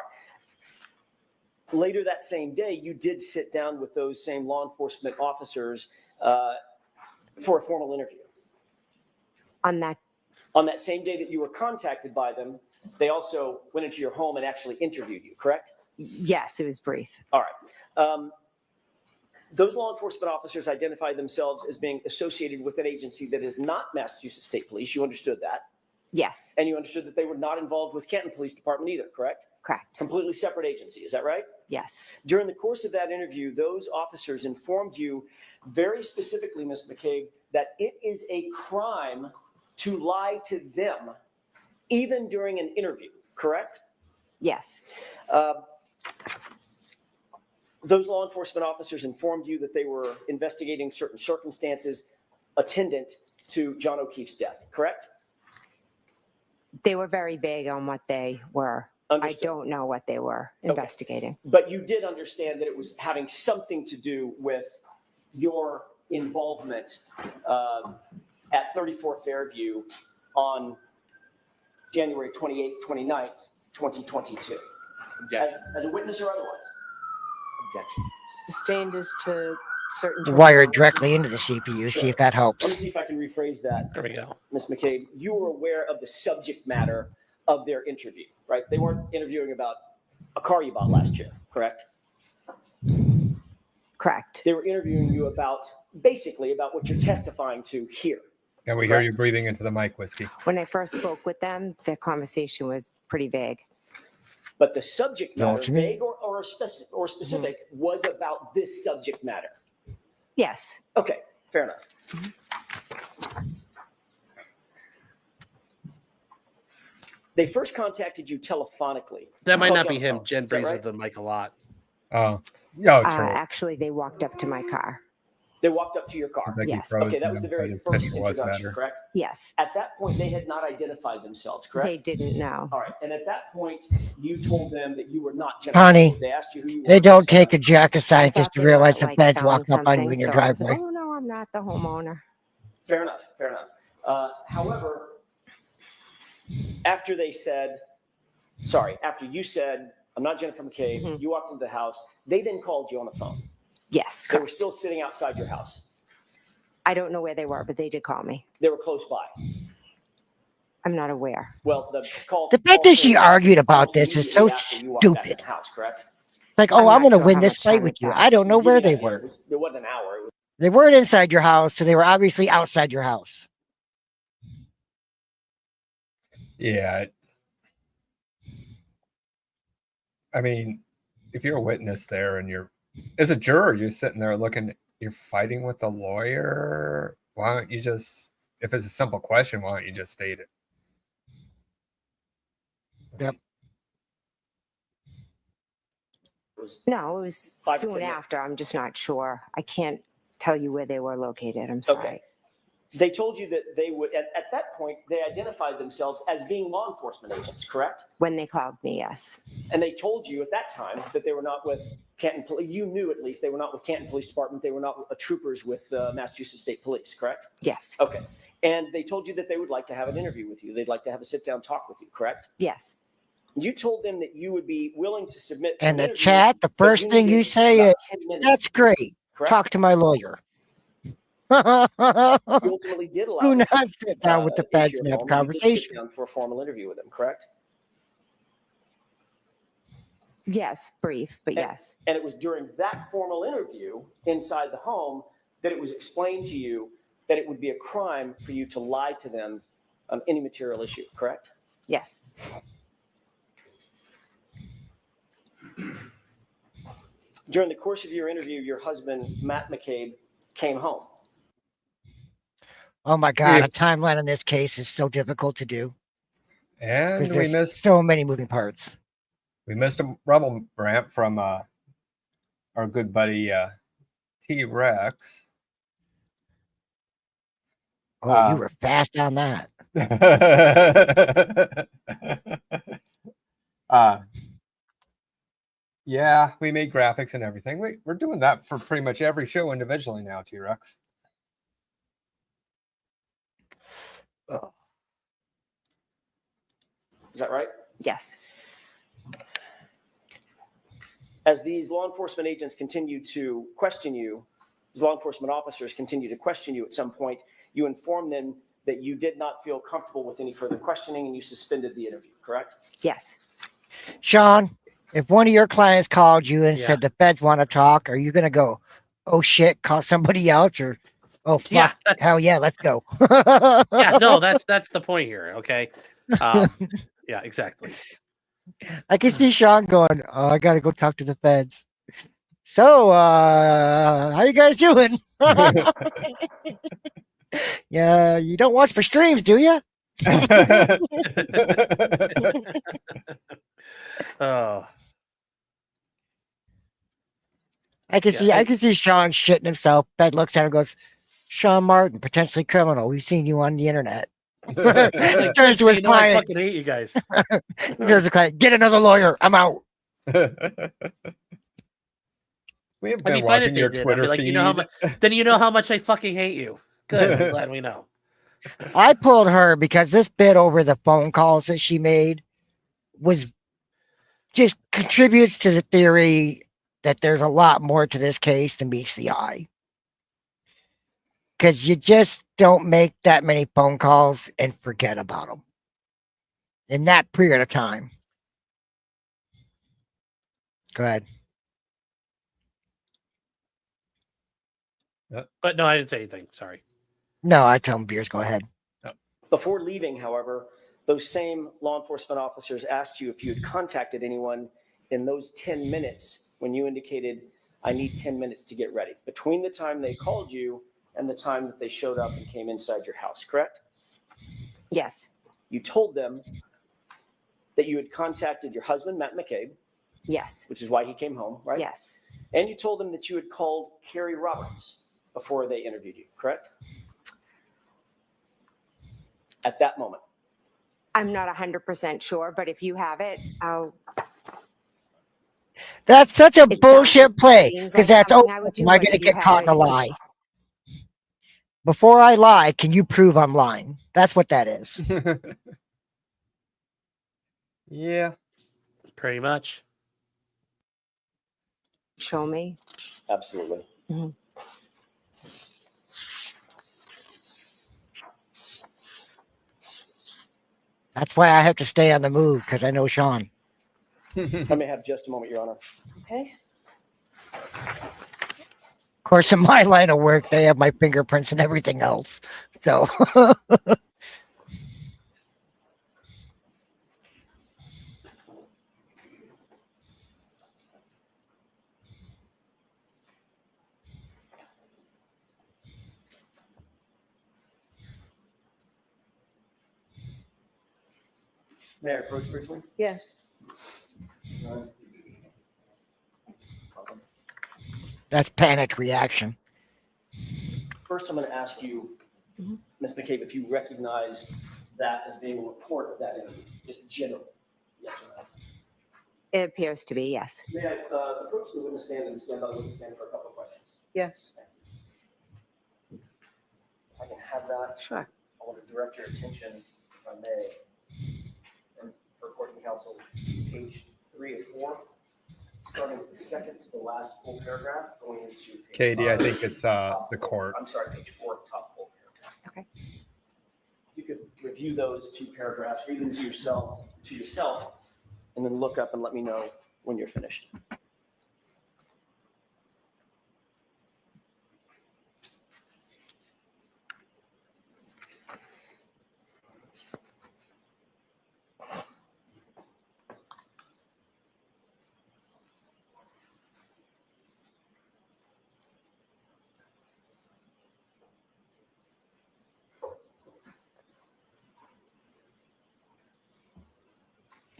later that same day, you did sit down with those same law enforcement officers for a formal interview. On that, On that same day that you were contacted by them, they also went into your home and actually interviewed you, correct? yes, it was brief. All right. Those law enforcement officers identified themselves as being associated with an agency that is not Massachusetts State Police. You understood that. Yes, And you understood that they were not involved with Canton Police Department either, correct? correct. Completely separate agency, is that right? Yes, During the course of that interview, those officers informed you very specifically, Ms. McCabe, that it is a crime to lie to them, even during an interview, correct? yes, Those law enforcement officers informed you that they were investigating certain circumstances attendant to John O'Keefe's death, correct? they were very vague on what they were. I Understood. don't know what they were investigating. But you did understand that it was having something to do with your involvement at 34 Fairview on January 28th, 29th, 2022, as a witness or otherwise. Objection. Sustained as to certain. Wire it directly into the CPU. See if that Let me helps. see if I can rephrase that. There we go. Ms. McCabe, you were aware of the subject matter of their interview, right? They weren't interviewing about a car you bought last year, correct? Correct. They were interviewing you about, basically, about what you're testifying to here. And we hear you breathing into the mic, Whiskey. When I first spoke with them, the conversation was pretty vague. But the subject No, matter, it's me. vague or specific, was about this subject matter. Yes, Okay, fair enough. They first contacted you telephonically. That might Oh, not be him. telephone. Jen Is that breathes right? with the mic a lot. Oh, yeah, true. actually, they walked up to my car. They walked up to your car. Sounds like he yes. froze Okay, that him, was the but very his first picture was introduction, better. correct? Yes, At that point, they had not identified themselves, correct? they didn't know. All right, and at that point, you told them that you were not Jennifer. Honey, They asked you who you were. They don't take a jack of scientist thought to they were, realize the like, feds selling walked up on you something, in your so I said, driveway. oh, no, I'm not the homeowner. Fair enough, fair enough. However, after you said, I'm not Jennifer McCabe, you walked into the house, they then called you on the phone. Yes, They were correct. still sitting outside your house. I don't know where they were, but they did call me. They were close by. I'm not aware. Well, the call. The fact that she came argued about almost this is so immediately after you walked back in stupid. the house, correct? Like, oh, I'm I'm not going to sure win how this much fight time with had you. passed. I don't know where Give me they an idea. were. It wasn't an hour. It was They weren't inside your house, so they were obviously outside your house. Yeah. I mean, if you're a witness there and as a juror, you're sitting there you're fighting with the lawyer. Why don't you just, if it's a simple question, why don't you just state it? Yep. No, it was 5 to 10 soon minutes. after. I'm just not sure. I can't tell you where they were located. I'm sorry. Okay. They told you that they would, at that point, they identified themselves as being law enforcement agents, correct? When they called me, yes. And they told you at that time that they were not with Canton Police. You knew at least they were not with Canton Police Department. They were not troopers with Massachusetts State Police, correct? Yes. Okay. And they told you that they would like to have an interview with you. They'd like to have a sit-down talk with you, correct? Yes. You told them that you would be willing to submit. And the interviews, chat, the but first thing you needed say about is, 10 minutes, that's great. correct? Talk to my lawyer. You ultimately did allow Do them not sit down with the into feds your and have a home. You did conversation. sit down for a formal interview with them, correct? Yes. Brief, but yes. And it was during that formal interview inside the home that it was explained to you that it would be a crime for you to lie to them on any material issue, correct? Yes. During the course of your interview, your husband, Matt McCabe, came home. Oh my God, Yeah. a timeline on this case is so difficult to do And because we there's missed so many moving parts. a rebel rant from our good buddy T-Rex. Oh, you were fast on that. Yeah, we made graphics and everything. We're doing that for pretty much every show individually now, T-Rex. Is that right? Yes. As these law enforcement agents continue to question you, as law enforcement officers continue to question you at some point, you inform them that you did not feel comfortable with any further questioning and you suspended the interview, correct? Yes. Sean, if one of your clients called you and Yeah. said the feds want to talk, are you going to go, oh shit, call somebody else, or oh fuck, Yeah, that's- hell yeah, let's go? Yeah, no, that's the point here. Okay. Yeah, exactly. I can see Sean going, oh, I got to go talk to the feds. So, how you guys doing? Yeah, you don't watch for streams, do you? Oh, I can see Sean shitting himself. Fed looks at him and goes, Sean Martin, potentially criminal. We've seen you on the internet. like, Turns to so his you know I client. fucking hate you guys. Turns to the client, get another lawyer. I'm out. We have I'd been be fine if watching they your did. I'd Twitter be like, feed. you know how much. Then you know how much I fucking hate you. Good. I'm glad we know. I pulled her because this bit over the phone calls that she made was just contributes to the theory that there's a lot more to this case than meets the eye. Because you just don't make that many phone calls and forget about them in that period of time. Go ahead. But no, I didn't say anything. Sorry. No, I tell them, Beers, go ahead. Before leaving, however, those same law enforcement officers asked you if you had contacted anyone in those 10 minutes when you indicated, I need 10 minutes to get ready, between the time they called you and the time that they showed up and came inside your house, correct? Yes. You told them that you had contacted your husband, Matt McCabe, Yes. which is why he came home, right? Yes. And you told them that you had called Carrie Roberts before they interviewed you, correct? At that moment. I'm not 100% sure, but if you have it, I'll. That's such a It bullshit sounds- play seems because like that's, oh, something I would do, am I but going to if you get have caught in a it- lie? Before I lie, can you prove I'm lying? That's what that is. Yeah. Pretty much. Show me. Absolutely. That's why I have to stay on the move because I know Sean. I may have just a moment, Your Honor. Okay. Of course, in my line of work, they have my fingerprints and everything else. So, May I approach briefly? Yes. that's panicked reaction. First, I'm going to ask you, Mhm. Ms. McCabe, if you recognize that as being a report of that interview, just generally. Yes or no? It appears to be, yes. May I approach the witness stand and stand by the witness stand for a couple of questions? Yes. If I can have that, Sure. I want to direct your attention, if I may, and for court and counsel, page 3 of 4, starting with the second to the last full paragraph, going into page Katie, I 5, think it's top the full- court. I'm sorry, page 4, top full paragraph. Okay. You could review those two paragraphs, read them to yourself, and then look up and let me know when you're finished.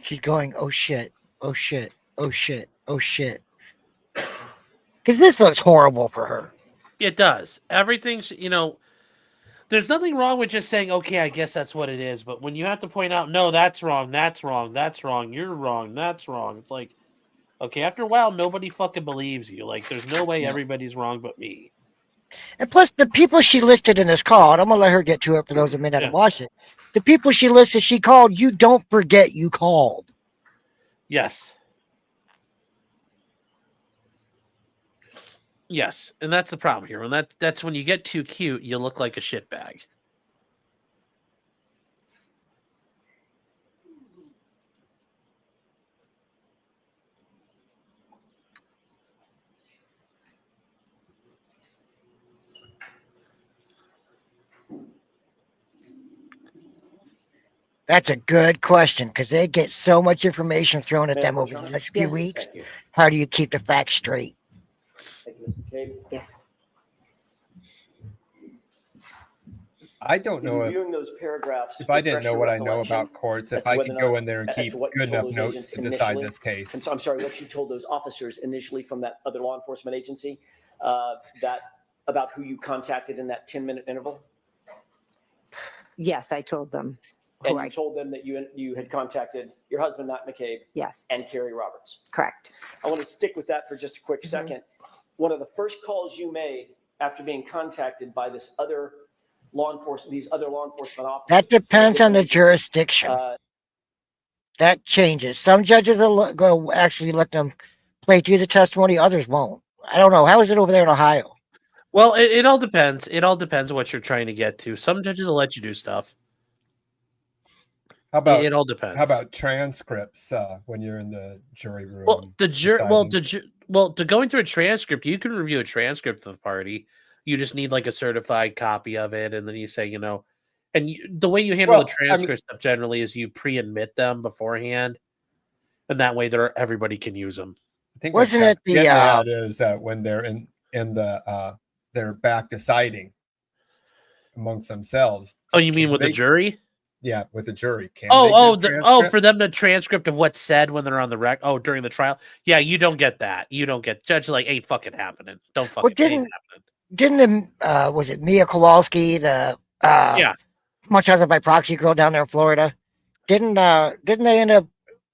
She's going, oh shit, oh shit, oh shit, oh shit. Because this looks horrible for her. It does. Everything's, there's nothing wrong with just saying, okay, I guess that's what it is. But when you have to point out, no, that's wrong, that's wrong, that's wrong, you're wrong, that's wrong. It's like, okay, after a while, nobody fucking believes you. Like, there's no way everybody's wrong but me. And plus, the people she listed in this call, and I'm going to let her get to it for those that may not have watched it. The people she listed, she called, you don't forget you called. Yes. Yes, and that's the problem here. When that's when you get too cute, you look like a shitbag. That's a good question because they get so much information thrown at them over the next few Yes. weeks. Thank you. How do you keep the facts straight? Thank you, Ms. McCabe. Yes. I don't In know reviewing those paragraphs, if I didn't refresh know your what I know recollection about courts, as if to I whether could or go not- in there and as to keep what you good told enough those notes agents to decide initially. this case. I'm sorry, what you told those officers initially from that other law enforcement agency, that about who you contacted in that 10-minute interval? Yes, I told them. And you told them that you had contacted your husband, Matt McCabe, Yes, and Carrie Roberts. correct. I want to stick with that for just a quick Mhm. second. One of the first calls you made after being contacted by these other law enforcement officers. That depends on the different jurisdiction. That changes. Some judges will go actually let them play through the testimony. Others won't. I don't know. How is it over there in Ohio? Well, it all depends. It all depends what you're trying to get to. Some judges will let you do stuff. How about It all depends. how about transcripts when you're in the jury room? Well, deciding? to going through a transcript, you can review a transcript of the party. You just need like a certified copy of it, and then you say, the way you handle the transcript stuff generally is you pre-admit them beforehand, and that way everybody can use them. I think Wasn't what Pat's it the, getting at is when they're in the they're back deciding amongst themselves. Oh, you mean with the jury? Yeah, with the jury. Can For them to transcript of what's said when they're on the rec. Oh, during the trial. Yeah, you don't get that. You don't get judge like ain't fucking happening. Don't fucking ain't happening. Didn't the was it Mia Kowalski, the Munchausen by proxy girl down there in Florida? Didn't they end up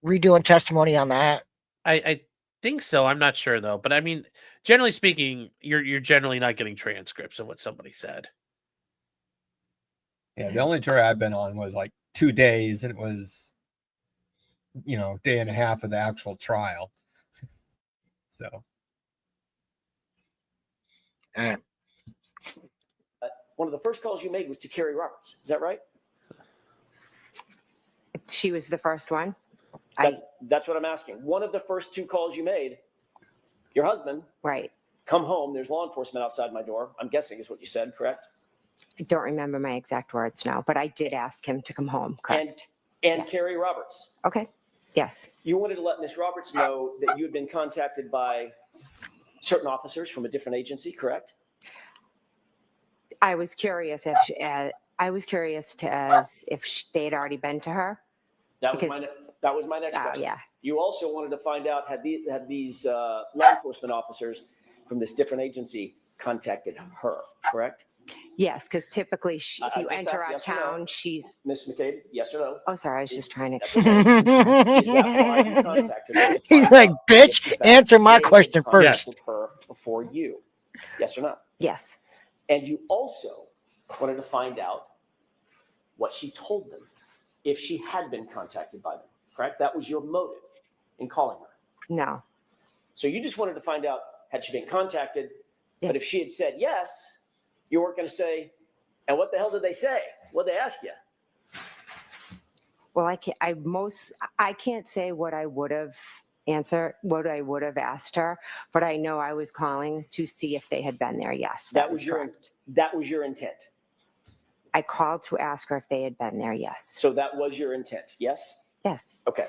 redoing testimony on that? I think so. I'm not sure though. But I mean, generally speaking, you're generally not getting transcripts of what somebody said. Yeah, the only jury I've been on was like 2 days, and it was, day and a half of the actual trial. So, one of the first calls you made was to Carrie Roberts. Is that right? She was the first one. That's what I'm asking. One of the first 2 calls you made, your husband, Right. come home. There's law enforcement outside my door. I'm guessing is what you said, correct? I don't remember my exact words now, but I did ask him to come home. Correct. And Yes. Carrie Roberts. Okay. Yes. You wanted to let Miss Roberts know that you had been contacted by certain officers from a different agency, correct? I was curious if they had already been to her. That was my next Oh, question. yeah. You also wanted to find out had these law enforcement officers from this different agency contacted her, correct? Yes, because typically if I you just enter asked our yes or no. town, she's. Miss McCabe, yes or no? Oh, sorry. I was just trying to. That's okay. Is that why you contacted her? to He's find like, out bitch, if the fact answer my they had question first. contacted her before you? Yes or no? Yes. And you also wanted to find out what she told them if she had been contacted by them, correct? That was your motive in calling her. No. So you just wanted to find out had she been contacted, but if Yes. she had said yes, you weren't going to say, and what the hell did they say? What did they ask you? Well, I can't say what I would have answered, what I would have asked her, but I know I was calling to see if they had been there. Yes, That was your correct. intent. I called to ask her if they had been there. Yes. So that was your intent. Yes. Yes. Okay.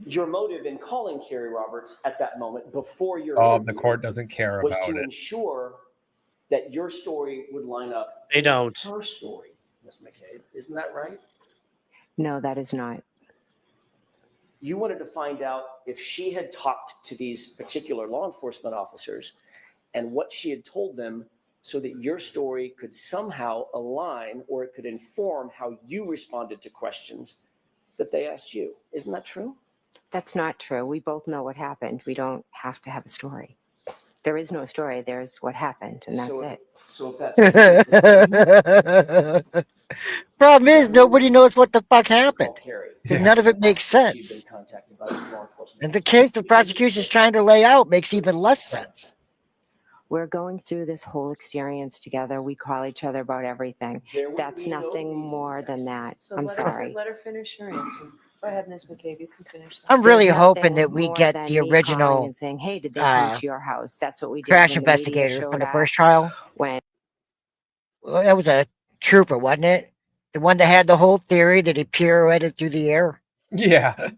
Your motive in calling Carrie Roberts at that moment before your the interview court doesn't care was about to it. ensure that your story would line up They with don't. her story, Ms. McCabe. Isn't that right? No, that is not. You wanted to find out if she had talked to these particular law enforcement officers and what she had told them so that your story could somehow align or it could inform how you responded to questions that they asked you. Isn't that true? That's not true. We both know what happened. We don't have to have a story. There is no story. There's what happened, and that's it. So if that's Problem is, nobody knows what the fuck happened Carrie. because none of it makes She's been sense. contacted by these law enforcement. And the case the prosecution is trying to lay out makes even less sense. We're going through this whole experience together. We call each other about everything. There would That's be no nothing reason more to than that. So I'm let sorry. Let her finish her answer. Go ahead, Ms. McCabe. You can finish that. I'm really There's hoping nothing that we more get than the me calling original and saying, "Hey, did they come uh, to your house?" That's what we did crash when the media investigator showed from the up. first trial. When Well, that was a trooper, wasn't it? The one that had the whole theory that he pirouetted through the air. Yeah.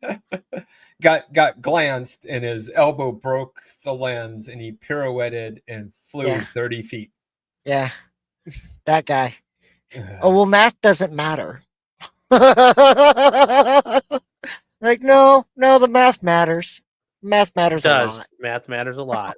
got glanced and his elbow broke the lens and he pirouetted and flew Yeah. 30 feet. Yeah, that guy. Oh, well, math doesn't matter. Like, no, the math matters. Math matters It a does. lot. Math matters a lot.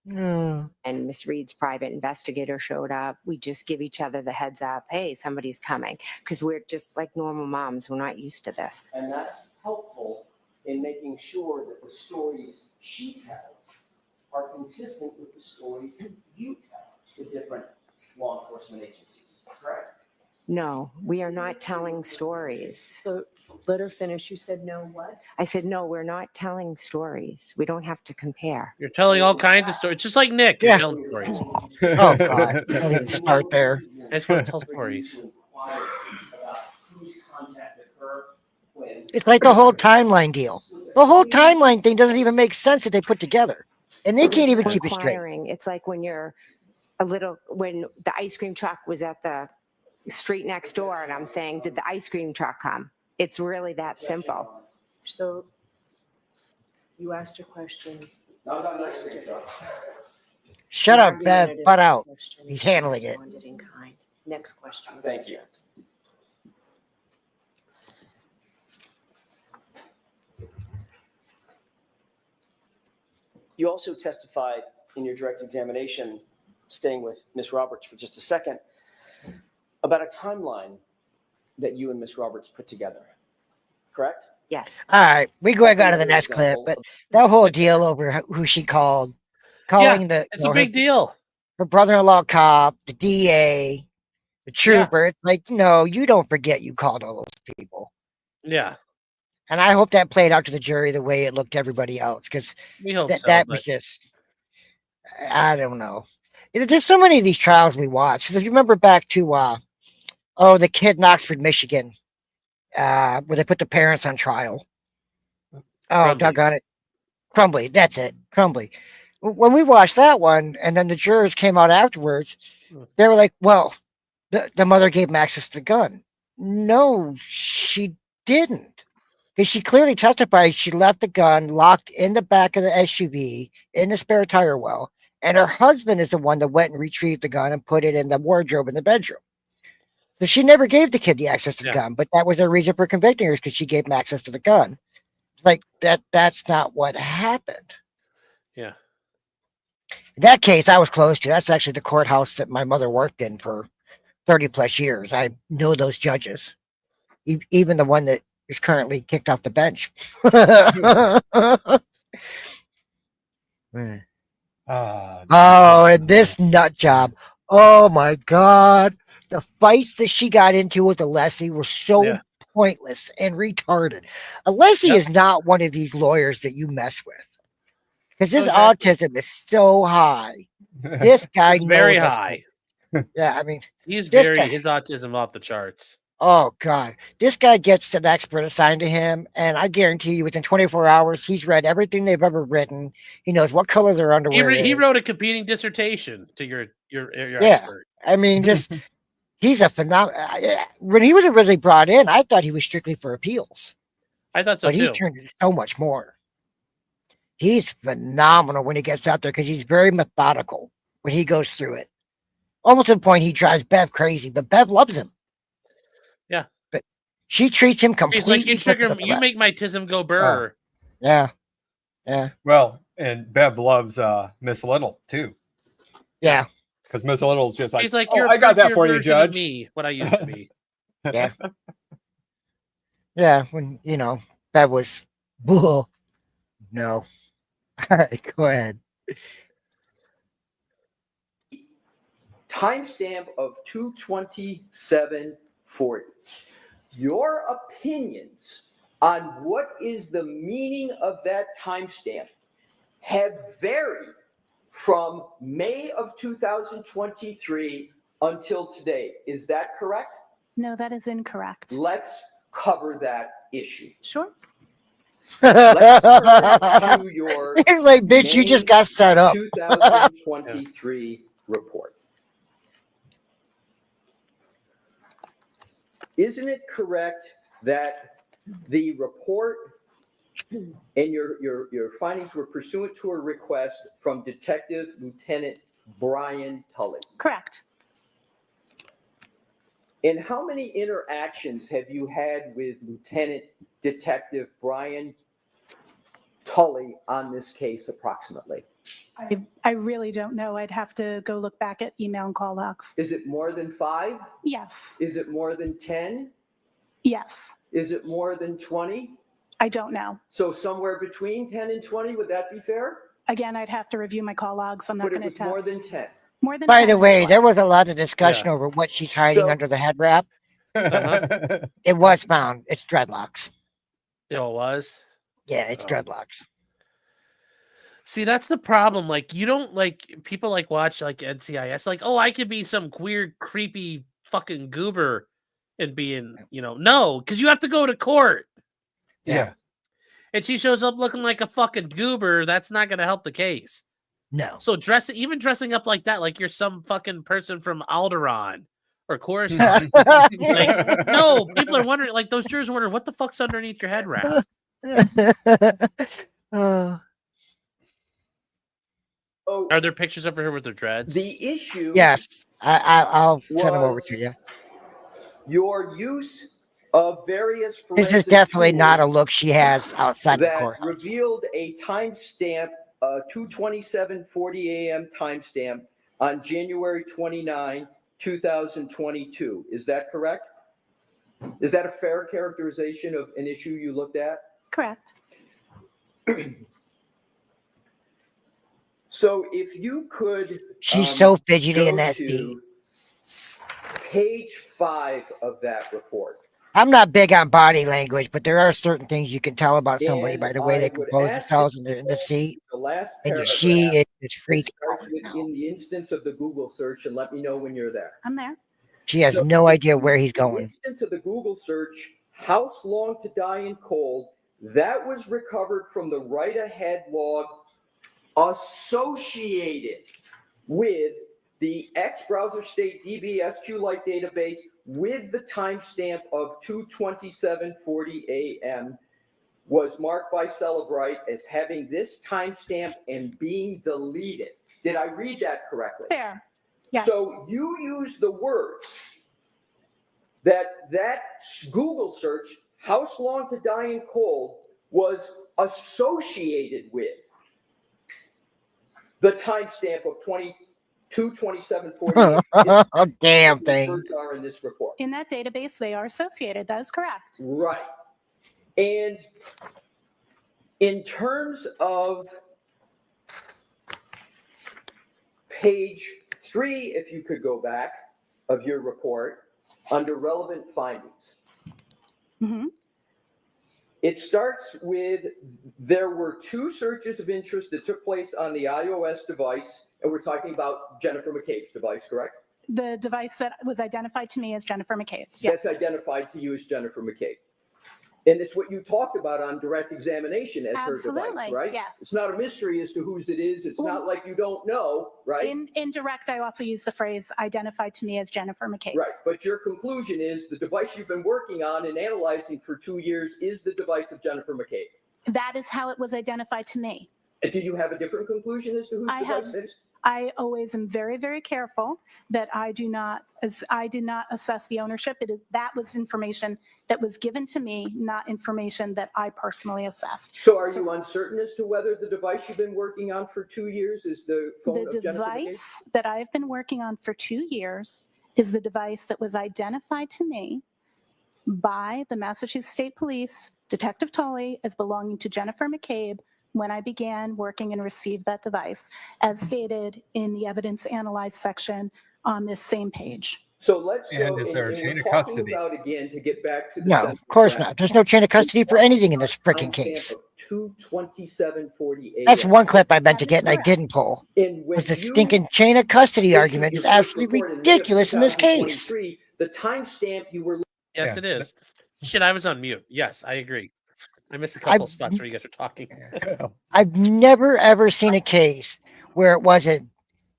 Hmm. and Miss Reed's private investigator showed up, we just give each other the heads up. Hey, somebody's coming, because we're just like normal moms. We're not used to this. And that's helpful in making sure that the stories she tells are consistent with the stories you tell to different law enforcement agencies, correct? No, we are not telling stories. So let her finish. You said no what? I said, no, we're not telling stories. We don't have to compare. You're telling all kinds of stories, just like Nick. You're Yeah. telling stories. Oh, God. Don't even start there. I just want to tell stories. Who's contacted her when. It's like the whole timeline deal. The whole timeline thing doesn't even make sense that they put together. And they can't even keep it straight. Inquiring. It's like when you're when the ice cream truck was at the street next door and I'm saying, did the ice cream truck come? It's really that simple. So you asked a question. Shut up, Bev. Argumentative Butt out. question. He's handling it. Responded in kind. Next question. Mr. Thank you. Jacobs. You also testified in your direct examination, staying with Ms. Roberts for just a second, about a timeline that you and Ms. Roberts put together, correct? Yes. All right. We go to the next clip. But that whole deal over who she called, calling It's a big deal. her brother-in-law cop, the DA, the trooper. It's like, no, you don't forget you called all those people. Yeah. And I hope that played out to the jury the way it looked to everybody else, because We hope so. that was just, I don't know. There's so many of these trials we watch. If you remember back to, the kid in Oxford, Michigan, where they put the parents on trial. Oh, Crumbly. doggone it. Crumbly. That's it. Crumbly. When we watched that one, and then the jurors came out afterwards, they were like, well, the mother gave him access to the gun. No, she didn't. Because she clearly testified she left the gun locked in the back of the SUV in the spare tire well. And her husband is the one that went and retrieved the gun and put it in the wardrobe in the bedroom. So she never gave the kid the access to the gun, but that was her reason for convicting her, because she gave him access to the gun. Like that's not what happened. Yeah. In that case, I was close to. That's actually the courthouse that my mother worked in for 30 plus years. I know those judges, even the one that is currently kicked off the bench. Oh, and this nut job. Oh my God. The fights that she got into with Alessi were so pointless and retarded. Alessi is not one of these lawyers that you mess with, because his autism is so high. This guy It's very knows us. high. Yeah, I mean, He's this very guy- his autism off the charts. Oh God, this guy gets an expert assigned to him, and I guarantee you, within 24 hours, he's read everything they've ever written. He knows what color their underwear is. He wrote a competing dissertation to your expert. I mean, just he's a phenomenal. When he was originally brought in, I thought he was strictly for appeals. I thought so But too. he's turned into so much more. He's phenomenal when he gets out there, because he's very methodical when he goes through it. Almost to the point he drives Bev crazy, but Bev loves him. Yeah. But she treats him He's completely. like, you trigger different me. than You the make my tism go burr. rest. Yeah. Well, and Bev loves Miss Little too. Yeah. Because Miss Little's just like, He's like, oh, you're I got that a for you, version of Judge. me, what I used to be. Yeah. Yeah. When, Bev was, bull. No. All right, go ahead. timestamp of 22740. Your opinions on what is the meaning of that timestamp have varied from May of 2023 until today. Is that correct? No, that is incorrect. Let's cover that issue. Sure. Let's turn to your It's like, bitch, you just got set up. 2023 report. Isn't it correct that the report and your findings were pursuant to a request from Detective Lieutenant Brian Tully? Correct. And how many interactions have you had with Lieutenant Detective Brian Tully on this case approximately? I really don't know. I'd have to go look back at email and call logs. Is it more than 5? Yes. Is it more than 10? Yes. Is it more than 20? I don't know. So somewhere between 10 and 20, would that be fair? Again, I'd have to review my call logs. I'm not But it going to was test. more than 10. More than By 10 the is way, what? there was a lot of discussion over what she's hiding So- under the head wrap. Uh-huh. It was found. It's dreadlocks. It was. Yeah, it's Oh. dreadlocks. See, that's the problem. Like, you don't like people like watch like NCIS. Like, oh, I could be some weird, creepy fucking goober and being, no, because you have to go to court. Yeah. And she shows up looking like a fucking goober. That's not going to help the case. No. So even dressing up like that, like you're some fucking person from Alderaan or Coruscant. Like, no, people are wondering. Like those jurors wonder what the fuck's underneath your head wrap. Oh, Are there pictures of her with her dreads? the issue. Yes, I'll send them over was to you. Your use of various This is forensic definitely not a tools look she has outside the that courthouse. revealed a timestamp, 2:27:40 a.m. timestamp on January 29, 2022. Is that correct? Is that a fair characterization of an issue you looked at? Correct. So if you could, She's so fidgety go in that to seat. page 5 of that report. I'm not big on body language, but there are certain things you can tell about somebody And by the way I they would compose ask themselves you when they're in the seat. The last And paragraph she is that freaking starts out with now. in the instance of the Google search, and let me know when you're there. I'm there. She has So, no idea where he's in the going. instance of the Google search, house long to die in cold, that was recovered from the write-ahead log associated with the X browser state DB SQLite database with the timestamp of 2:27:40 a.m. was marked by Celebrite as having this timestamp and being deleted. Did I read that correctly? Fair. Yes. So you use the words that Google search, house long to die in cold, was associated with the timestamp of 22:27:48. Damn The thing. words are in this report. In that database, they are associated. That is correct. Right. And in terms of page 3, if you could go back, of your report, under relevant findings, Hmm. it starts with there were 2 searches of interest that took place on the iOS device, and we're talking about Jennifer McCabe's device, correct? The device that was identified to me as Jennifer McCabe's. Yes. That's identified to you as Jennifer McCabe. And it's what you talked about on direct examination as her device, Absolutely, right? yes. It's not a mystery as to whose it is. It's not like you don't know, right? In direct, I also use the phrase identified to me as Jennifer McCabe's. Right. But your conclusion is the device you've been working on and analyzing for 2 years is the device of Jennifer McCabe. That is how it was identified to me. And do you have a different conclusion as to whose I device have- it is? I always am very, very careful that I did not assess the ownership. That was information that was given to me, not information that I personally assessed. So are you uncertain as to whether the device you've been working on for 2 years is the phone The of Jennifer McCabe? device that I've been working on for 2 years is the device that was identified to me by the Massachusetts State Police, Detective Tully, as belonging to Jennifer McCabe when I began working and received that device, as stated in the evidence analyzed section on this same page. So let's And go, is there a and chain we're of talking custody? about, again, to get back to the No, central of course question, not. There's no chain of custody for anything in this freaking timestamp case. of 2:27:40 a.m. That's one clip I meant That to is get and I correct. didn't pull. And when Was the you stinking chain of custody issued argument your is first absolutely report in May of ridiculous in this case. 2023, the timestamp you were Yes, Yeah. it is. Shit, I was on mute. Yes, I agree. I missed a I've- couple spots where you guys were talking. I've never ever seen a case where it wasn't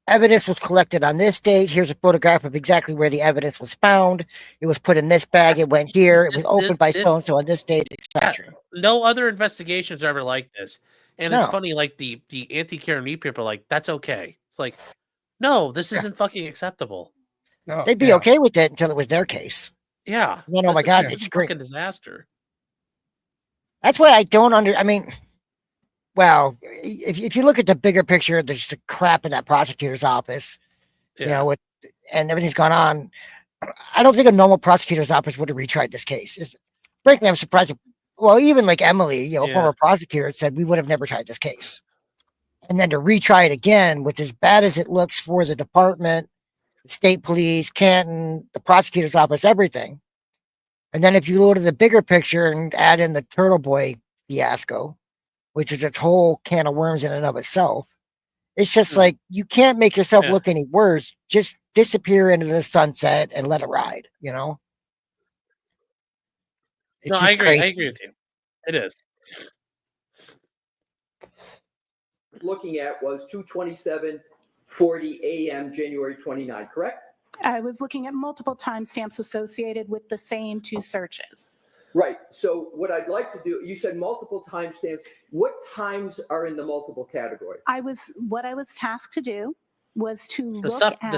evidence was collected on this date. Here's a photograph of exactly where the evidence was found. It was put in this bag. Yes. It went here. It was This- opened by this- so and so on this date, etc. No other investigations are ever like this. And it's No. funny, like the anti-Karen Meat people are like, that's okay. It's like, no, this isn't fucking acceptable. No, They'd be yeah. okay with it until it was their case. Yeah. Then, oh my this- God, this it's is a great. fucking disaster. That's why I don't I mean, well, if you look at the bigger picture, there's the crap in that prosecutor's office, Yeah. you know, and everything's gone on. I don't think a normal prosecutor's office would have retried this case. Frankly, I'm surprised. Well, even like Emily, you know, Yeah. former prosecutor, said we would have never tried this case. And then to retry it again with as bad as it looks for the department, the state police, Canton, the prosecutor's office, everything. And then if you go to the bigger picture and add in the Turtle Boy fiasco, which is its whole can of worms in and of itself, it's just like you can't make yourself Yeah. look any worse. Just disappear into the sunset and let it ride, you know? It's No, just I agree. crazy. I agree with you. It is. looking at was 2:27:40 a.m. January 29, correct? I was looking at multiple timestamps associated with the same two searches. Right. So what I'd like to do, you said multiple timestamps. What times are in the multiple category? What I was tasked to do was to The look stuff, at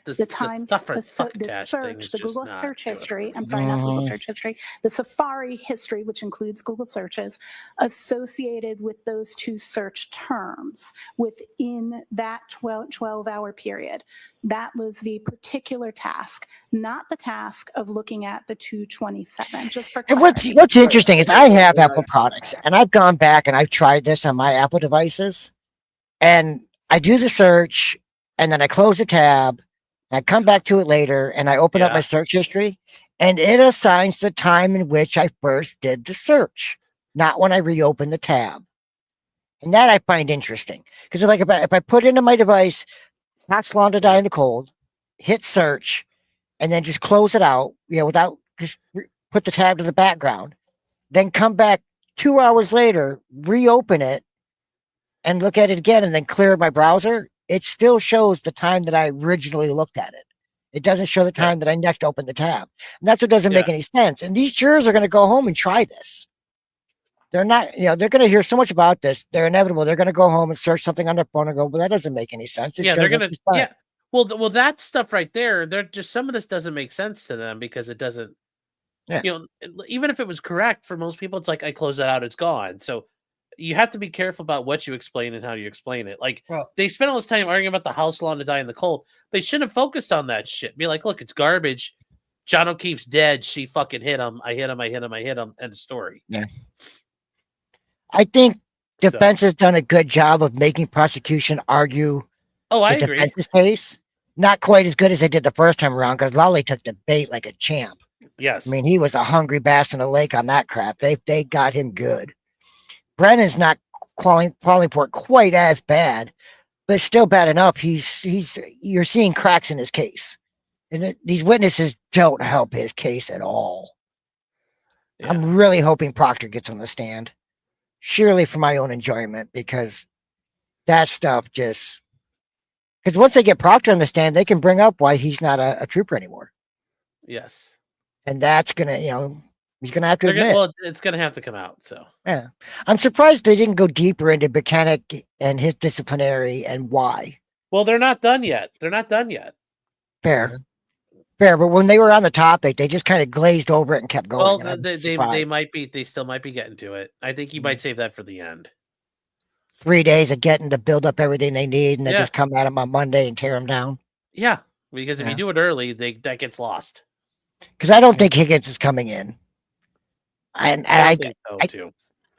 the times, different the fucktash thing search, is the just Google not search doing it history. right. I'm sorry, not Google Mhm. search history, the Safari history, which includes Google searches, associated with those two search terms within that 12-hour period. That was the particular task, not the task of looking at the 227. Just for And clarity. what's interesting is I have Apple products, and I've gone back and I've tried this on my Apple devices, and I do the search, and then I close the tab, and I come back to it later, and I open up my Yeah. search history, and it assigns the time in which I first did the search, not when I reopen the tab. And that I find interesting because like if I put into my device, "Not long to die in the cold," hit search, and then just close it out, you know, without just put the tab to the background, then come back 2 hours later, reopen it, and look at it again, and then clear my browser, it still shows the time that I originally looked at it. It doesn't show the time that I next opened the tab. And that's what doesn't make Yeah. any sense. And these jurors are going to go home and try this. They're not, you know, they're going to hear so much about this. They're inevitable. They're going to go home and search something on their phone and go, well, that doesn't make any sense. It Yeah, they're shows up gonna. this time. Yeah, well, that stuff right there. They're just some of this doesn't make sense to them because it doesn't. Yeah. You know, even if it was correct for most people, it's like I close it out, it's gone. So you have to be careful about what you explain and how you explain it. Like Well, they spent all this time arguing about the house law to die in the cold. They should have focused on that shit. Be like, look, it's garbage. John O'Keefe's dead. She fucking hit him. I hit him. I hit him. I hit him. End of story. Yeah. I think So- defense has done a good job of making prosecution argue Oh, I the agree. defense's case. Not quite as good as they did the first time around because Lolly took the bait like a champ. Yes. I mean, he was a hungry bass in a lake on that crap. They got him good. Brennan's not falling for it quite as bad, but still bad enough. You're seeing cracks in his case, and these witnesses don't help his case at all. Yeah. I'm really hoping Proctor gets on the stand, surely for my own enjoyment, because that stuff just. Because once they get Proctor on the stand, they can bring up why he's not a trooper anymore, Yes. and that's gonna, he's gonna have to They're admit. well, it's gonna have to come out. So Yeah. I'm surprised they didn't go deeper into Buchanan and his disciplinary and why. well, they're not done yet. They're not done yet. Fair. Fair. But when they were on the topic, they just kind of glazed over it and kept going. Well, and I'm they surprised. might be. They still might be getting to it. I think you might save that for the end. 3 days of getting to build up everything they need and then Yeah. just come at them on Monday and tear them down. Yeah, because if Yeah. you do it early, that gets lost. Because I don't think Higgins is coming in. And I think so I- too.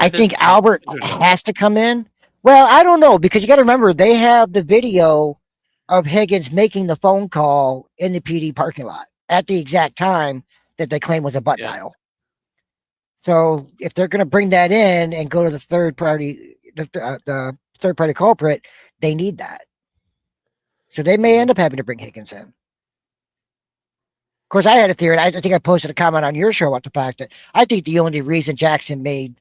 think Albert Who knows? has to come in. Well, I don't know because you got to remember they have the video of Higgins making the phone call in the PD parking lot at the exact time that they claim was a butt dial. So if they're going to bring that in and go to the third party, the third party culprit, they need that. So they may end up having to bring Higgins in. Of course, I had a theory. I think I posted a comment on your show about the fact that I think the only reason Jackson made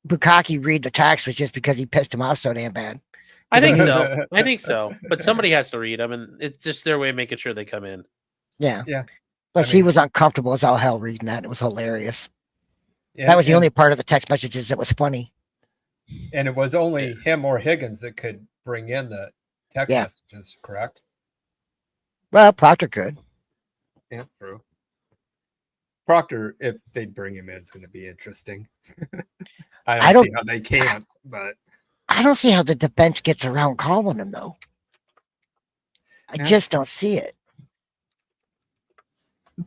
Bukaki read the text was just because he pissed him off so damn bad. I think so. I think so. But somebody has to read them, and it's just their way of making sure they come in. Yeah. Yeah. Plus, he was uncomfortable as all hell reading that. It was hilarious. Yeah, that was the only part of the text messages that was funny. And it was only him or Higgins that could bring in the text messages, correct? Well, Proctor could. Yeah, true. Proctor, if they bring him in, it's going to be interesting. I don't see how they can't, but I don't see how the defense gets around calling him, though. I just don't see it.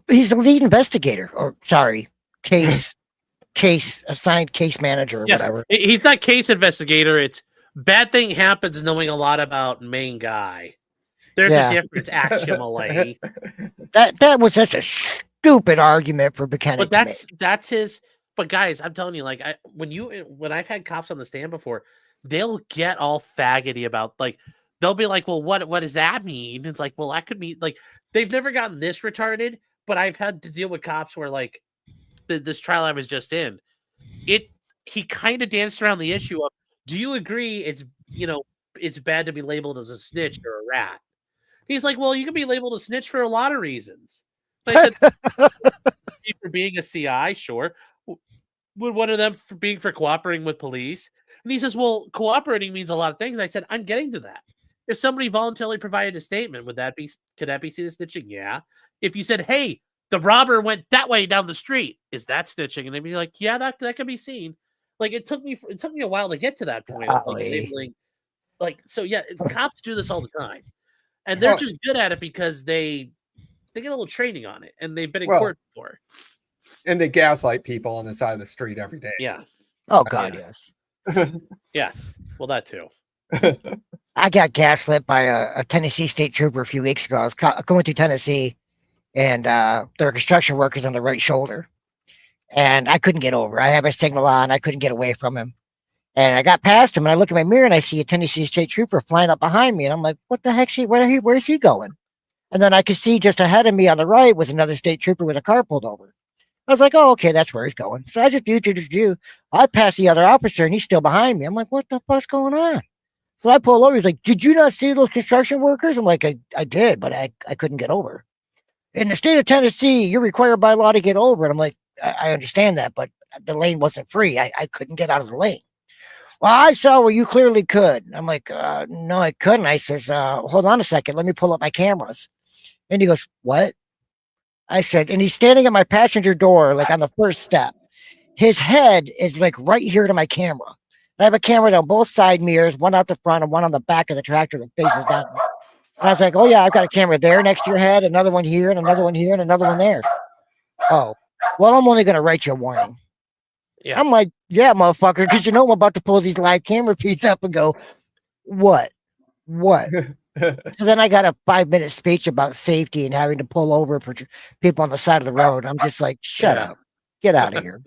He's the lead investigator, or sorry, assigned case manager or whatever. He's not case investigator. It's bad thing happens knowing a lot about main guy. There's a difference, actually. That was such a stupid argument for Buchanan. But that's his. But guys, I'm telling you, like when I've had cops on the stand before, they'll get all faggoty about they'll be like, well, what does that mean? It's like, well, that could mean they've never gotten this retarded, but I've had to deal with cops where this trial I was just in, he kind of danced around the issue of, do you agree it's bad to be labeled as a snitch or a rat? He's like, well, you can be labeled a snitch for a lot of reasons. I said, for being a CI, sure. Would one of them for being for cooperating with police? And he says, well, cooperating means a lot of things. And I said, I'm getting to that. If somebody voluntarily provided a statement, could that be seen as snitching? Yeah. If you said, hey, the robber went that way down the street, is that snitching? And they'd be like, yeah, that can be seen. It took me a while to get to that point of labeling. Cops do this all the time. And they're just good at it because they get a little training on it, and they've been in court before. And they gaslight people on the side of the street every day. Yeah. Oh God, yes. Yes. Well, that too. I got gaslit by a Tennessee state trooper a few weeks ago. I was going through Tennessee, and there were construction workers on the right shoulder, and I couldn't get over. I had my signal on. I couldn't get away from him. And I got past him, and I look in my mirror, and I see a Tennessee state trooper flying up behind me. And I'm like, what the heck? Where's he going? And then I could see just ahead of me on the right was another state trooper with a car pulled over. I was like, oh, okay, that's where he's going. So I just viewed. I passed the other officer, and he's still behind me. I'm like, what the fuck's going on? So I pull over. He's like, did you not see those construction workers? I'm like, I did, but I couldn't get over. In the state of Tennessee, you're required by law to get over. And I'm like, I understand that, but the lane wasn't free. I couldn't get out of the lane. Well, I saw where you clearly could. I'm like, no, I couldn't. I says, hold on a second. Let me pull up my cameras. And he goes, what? I said, and he's standing at my passenger door, on the first step. His head is right here to my camera. I have a camera on both side mirrors, one out the front and one on the back of the tractor that faces down. And I was like, oh yeah, I've got a camera there next to your head, another one here, and another one here, and another one there. Oh, well, I'm only going to write you a warning. Yeah. I'm like, yeah, motherfucker, because I'm about to pull these live camera feeds up and go, what? So then I got a 5-minute speech about safety and having to pull over for people on the side of the road. I'm just like, shut up. Get out of here.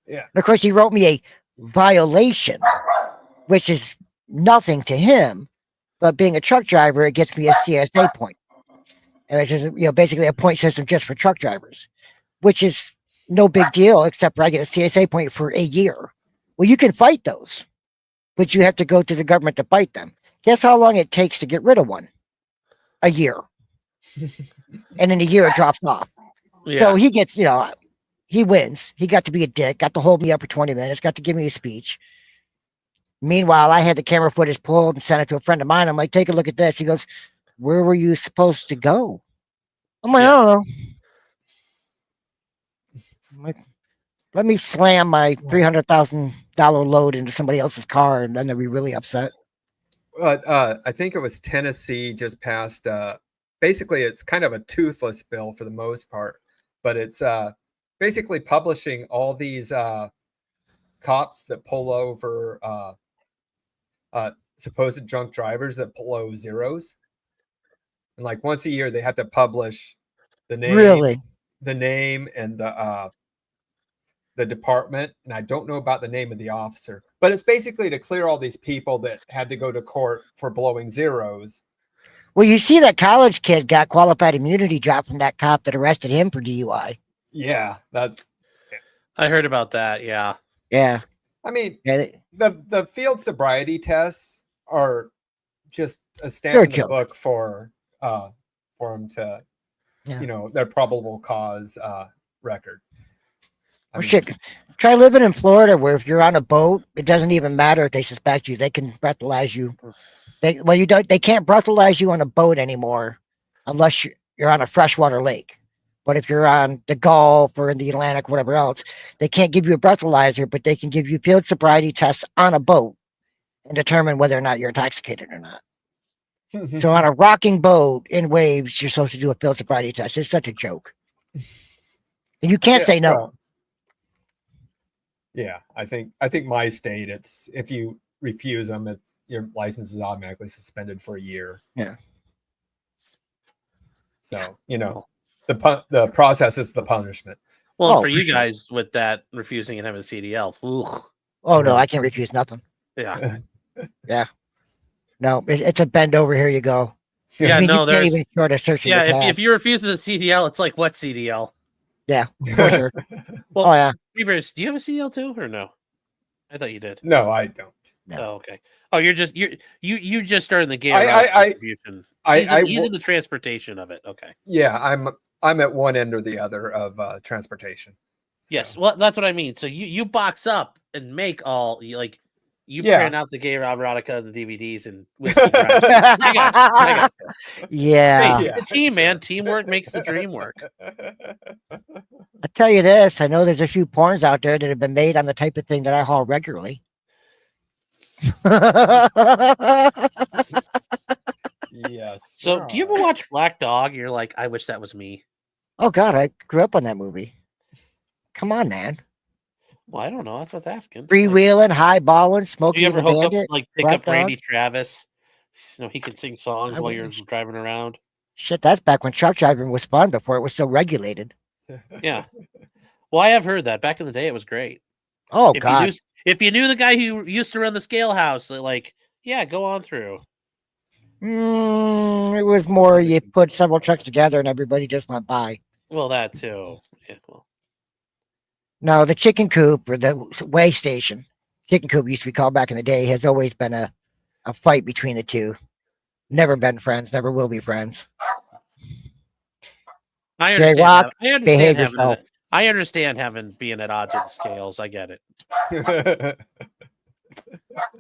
Yeah. And of course, he wrote me a violation, which is nothing to him. But being a truck driver, it gets me a CSA point. And it's just, basically a point system just for truck drivers, which is no big deal, except for I get a CSA point for a year. Well, you can fight those, but you have to go to the government to fight them. Guess how long it takes to get rid of one? A year. And in a year, it drops off. Yeah. So he gets, he wins. He got to be a dick, got to hold me up for 20 minutes, got to give me a speech. Meanwhile, I had the camera footage pulled and sent it to a friend of mine. I'm like, take a look at this. He goes, where were you supposed to go? I'm like, I don't know. I'm like, let me slam my $300,000 load into somebody else's car, and then they'll be really upset. I think it was Tennessee just passed. Basically, it's kind of a toothless bill for the most part, but it's basically publishing all these cops that pull over supposed drunk drivers that blow zeros. And like once a year, they have to publish the name, Really? the name and the department. And I don't know about the name of the officer, but it's basically to clear all these people that had to go to court for blowing zeros. Well, you see that college kid got qualified immunity dropped from that cop that arrested him for DUI. Yeah, that's. I heard about that. Yeah. Yeah. I mean, Yeah, the field sobriety tests are just a stamp in the joke. book for them to, Yeah. Their probable cause record. Well, shit. Try living in Florida, where if you're on a boat, it doesn't even matter if they suspect you; they can breathalyze you. They can't breathalyze you on a boat anymore, unless you're on a freshwater lake. But if you're on the Gulf or in the Atlantic, whatever else, they can't give you a breathalyzer, but they can give you field sobriety tests on a boat and determine whether or not you're intoxicated or not. So on a rocking boat in waves, you're supposed to do a field sobriety test. It's such a joke. And you can't say no. Well, yeah, I think my state, it's if you refuse them, it's your license is automatically suspended for a year. Yeah. So the process is the punishment. Well, for you guys with that refusing and having a CDL. Ooh. Oh no, I can't refuse nothing. Yeah. Yeah. No, it's a bend over. Here you go. Yeah, I mean, no, you can't there's even short a search. yeah. If you refuse the CDL, it's like what CDL? Yeah, for sure. Well, Oh yeah. Beavers, do you have a CDL too, or no? I thought you did. No, I don't. No. Oh, okay. Oh, you just started in the game. He's in the transportation of it. Okay. Yeah, I'm at one end or the other of transportation. Yes, well, that's what I mean. So you box up and make all you Yeah. print out the gay erotica and the DVDs and whiskey. I got you. Yeah. Hey, the team, man. Teamwork makes the dream work. I tell you this, I know there's a few porns out there that have been made on the type of thing that I haul regularly. Yes. So, do you ever watch Black Dog? You're like, I wish that was me. Oh God, I grew up on that movie. Come on, man. Well, I don't know. That's what I was asking. Freewheeling, highballing, Do smoking you ever the hook up, bandit. pick Black up Randy Dog? Travis? He can sing songs I while you're wish. driving around. Shit, that's back when truck driving was fun before it was so regulated. Yeah. Well, I have heard that. Back in the day, it was great. Oh If God. if you knew the guy who used to run the scale house, yeah, go on through. It was more you put several trucks together and everybody just went by. Well, that too. Yeah, well. No, the chicken coop or the way station, chicken coop used to be called back in the day, has always been a fight between the two. Never been friends, never will be friends. I J-Rock, understand. behave yourself. I understand being at odds with the scales. I get it.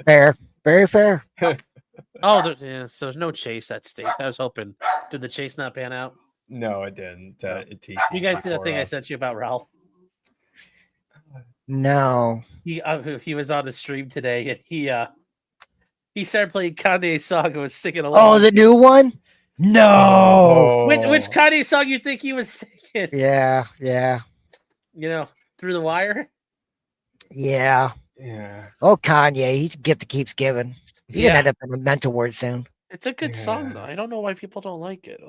Fair, very fair. Oh, so there's no chase at stake. I was hoping. Did the chase not pan out? No, it didn't. You guys see that thing I sent you about Ralph? No. He was on a stream today, and he started playing Kanye's song and was singing along. Oh, the new one? No. Which Kanye song you think he was singing? Yeah. Through the Wire? Yeah. Yeah. Oh, Kanye, he's a gift that keeps giving. He's gonna end up in a mental ward soon. It's a good song, though. I don't know why people don't like it.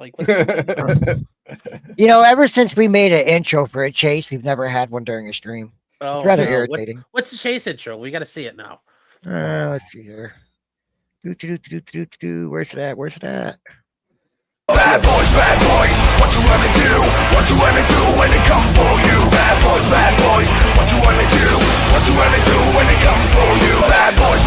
Ever since we made an intro for a chase, we've never had one during a stream. Oh, It's rather no. irritating. What's the chase intro? We got to see it now. Let's see here. Where's it at? Bad boys, what you wanna do? What you wanna do when they come for you? Bad boys, what you wanna do? What you wanna do when they come for you? Bad boys,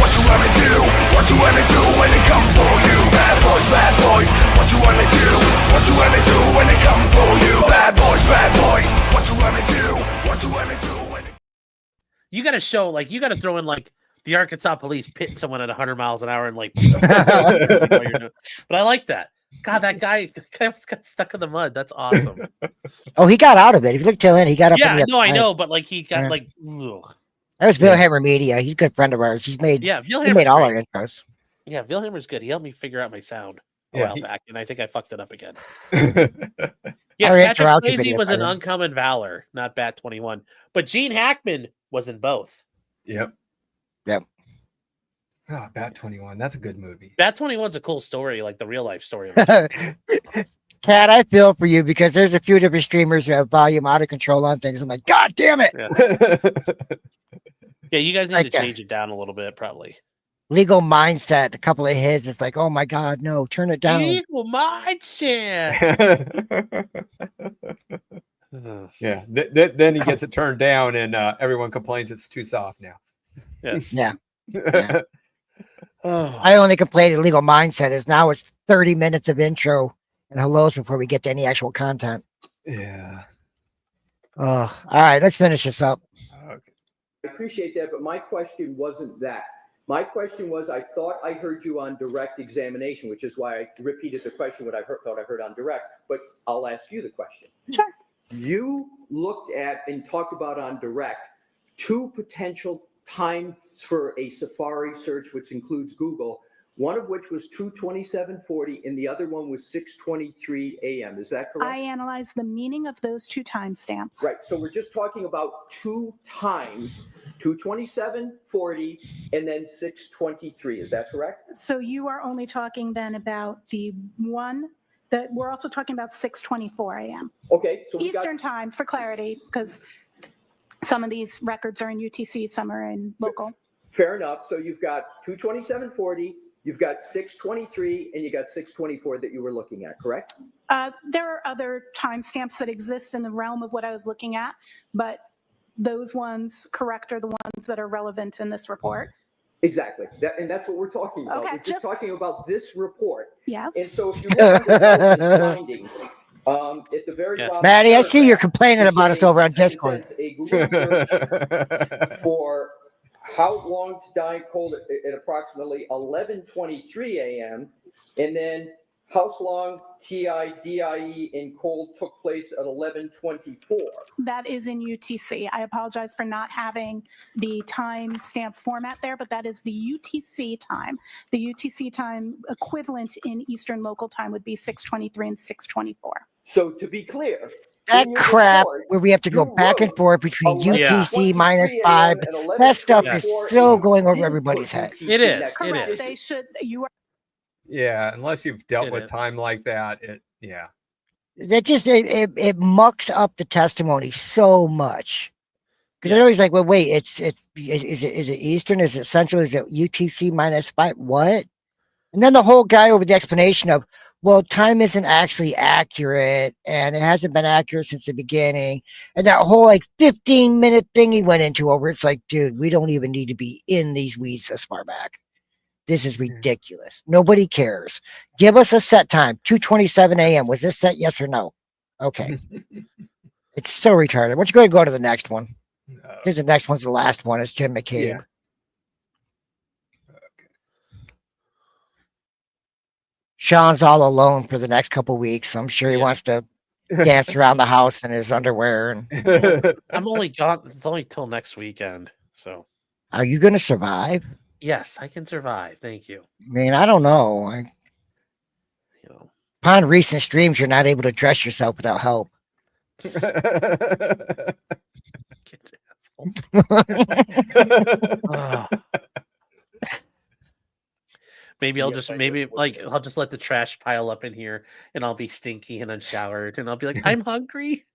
what you wanna do? What you wanna do when they come for you? Bad boys, what you wanna do? What you wanna do when they come for you? Bad boys, what you wanna do? What you wanna do when they... You got to show, you got to throw in, the Arkansas police pit someone at 100 miles an hour and but I like that. God, that guy almost got stuck in the mud. That's awesome. Oh, he got out of it. If you look till end, he got up. Yeah, in the no, I know, but he got That was Bill Hammer Media. He's a good friend of ours. He made all our intros. Yeah, Bill Hammer's good. He helped me figure out my sound a while back, and I think I fucked it up again. Yes, Patrick Swayze was in Uncommon Valor, not Bat 21, but Gene Hackman was in both. Yep. Oh, Bat 21. That's a good movie. Bat 21's a cool story, like the real life story. Cat, I feel for you because there's a few different streamers who have volume out of control on things. I'm like, God damn it. Yeah, you guys need Like, to change it down a little bit, probably. Legal Mindset, a couple of hits. It's like, oh my God, no, turn it down. Equal mindset. Yeah. Then he gets it turned down, and everyone complains it's too soft now. Yes. Yeah. Oh. I only complain at Legal Mindset is now it's 30 minutes of intro and hellos before we get to any actual content. Yeah. Oh, all right, let's finish this up. Okay. I appreciate that, but my question wasn't that. My question was, I thought I heard you on direct examination, which is why I repeated the question, what I thought I heard on direct, but I'll ask you the question. Sure. You looked at and talked about on direct 2 potential times for a Safari search, which includes Google, one of which was 2:27:40 and the other one was 6:23 a.m. Is that correct? I analyzed the meaning of those 2 timestamps. Right. So we're just talking about 2 times, 2:27:40 and then 6:23. Is that correct? So you are only talking then about the one that we're also talking about 6:24 a.m. Okay. So we Eastern time for clarity, because some of these records are in UTC, some are in local. Fair enough. So you've got 2:27:40, you've got 6:23, and you got 6:24 that you were looking at, correct? There are other timestamps that exist in the realm of what I was looking at, but those ones, correct, are the ones that are relevant in this report. Exactly. And that's what we're talking about. Okay, We're just talking about this report. Yes. And so if you look at the findings, at the very bottom, Maddie, I see you're complaining it about us says- over on it Discord. says a Google search for how long to die cold at approximately 11:23 a.m. and then how long TIDIE in cold took place at 11:24. That is in UTC. I apologize for not having the timestamp format there, but that is the UTC time. The UTC time equivalent in Eastern local time would be 6:23 and 6:24. So to be clear, That in your crap report, where we have to go you back and wrote forth between 11:23 UTC minus a.m. 5. and That stuff is 11:24 so a.m. going over You everybody's put head. UTC It is. next to Correct. this. They should. You are. Yeah. Unless you've dealt It with is. time like that, yeah. That just it mucks up the testimony so much. Because I always like, well, wait, is it Eastern? Is it Central? Is it UTC minus 5? What? And then the whole guy over the explanation of, well, time isn't actually accurate and it hasn't been accurate since the beginning. And that whole like 15-minute thing he went into over, it's like, dude, we don't even need to be in these weeds this far back. This is ridiculous. Nobody cares. Give us a set time, 2:27 a.m. Was this set, yes or no? Okay. It's so retarded. Why don't you go ahead and go to the next one? I think the next one's the last one. It's Jim McCabe. Yeah. Sean's all alone for the next couple weeks. I'm sure he wants to dance around the house in his underwear. And I'm only gone. It's only till next weekend. So, are you going to survive? yes, I can survive. Thank you. I mean, I don't know. You know, Upon recent streams, you're not able to dress yourself without help. Ah. Maybe I'll just I'll just let the trash pile up in here, and I'll be stinky and unshowered, and I'll be like, I'm hungry.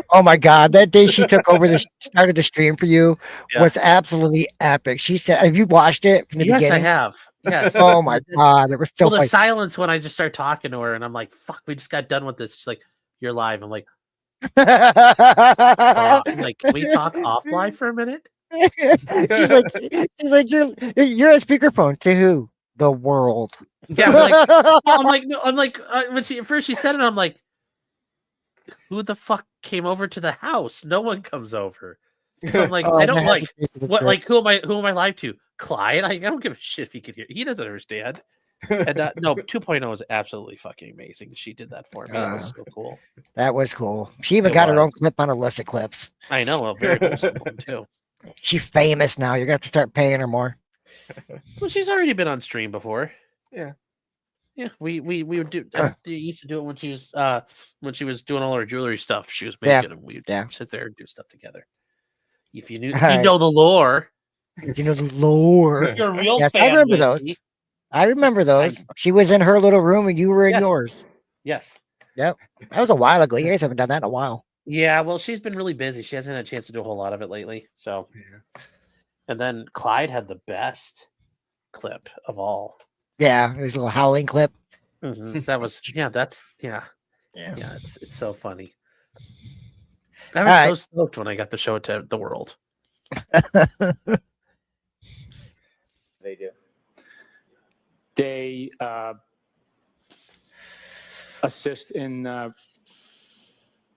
Oh my God, that day she took over started the stream for you Yeah. was absolutely epic. She said, have you watched it from the Yes, beginning? I have. Yes. Oh my God, it was so Well, the funny. silence when I just start talking to her, and I'm like, "Fuck, we just got done with this." She's like, "You're live." I'm like, I'm like, "Can we talk offline for a minute?" she's like, you're on speakerphone to who? The world. Yeah, I'm like, when she first she said it, I'm like, who the fuck came over to the house? No one comes over. So I'm like, Oh, I don't man, like that's what, great. like who am I live to? Clyde? I don't give a shit if he could hear. He doesn't understand. And no, 2.0 is absolutely fucking amazing. She did that for me. That was so cool. That was cool. She even It got her was. own clip on Illicit Clips. I know, a very wholesome one too. She's famous now. You're gonna have to start paying her more. Well, she's already been on stream before. Yeah. Yeah, we would do. We used to do it when she was doing all her jewelry stuff. She was Yeah. making, and we'd Yeah. sit there and do stuff together. If you knew, All right. know the lore. You know the lore. You're a real Yes, fan. I remember those. Whiskey. I remember those. She was in her little room and you were in Yes. yours. Yes. Yep. That was a while ago. You guys haven't done that in a while. Yeah, well, she's been really busy. She hasn't had a chance to do a whole lot of it lately. So, Yeah. and then Clyde had the best clip of all. Yeah, it was a little howling clip. That was that's Yeah. It's so funny. I was so stoked when I got to show it to the world. They do. They assist in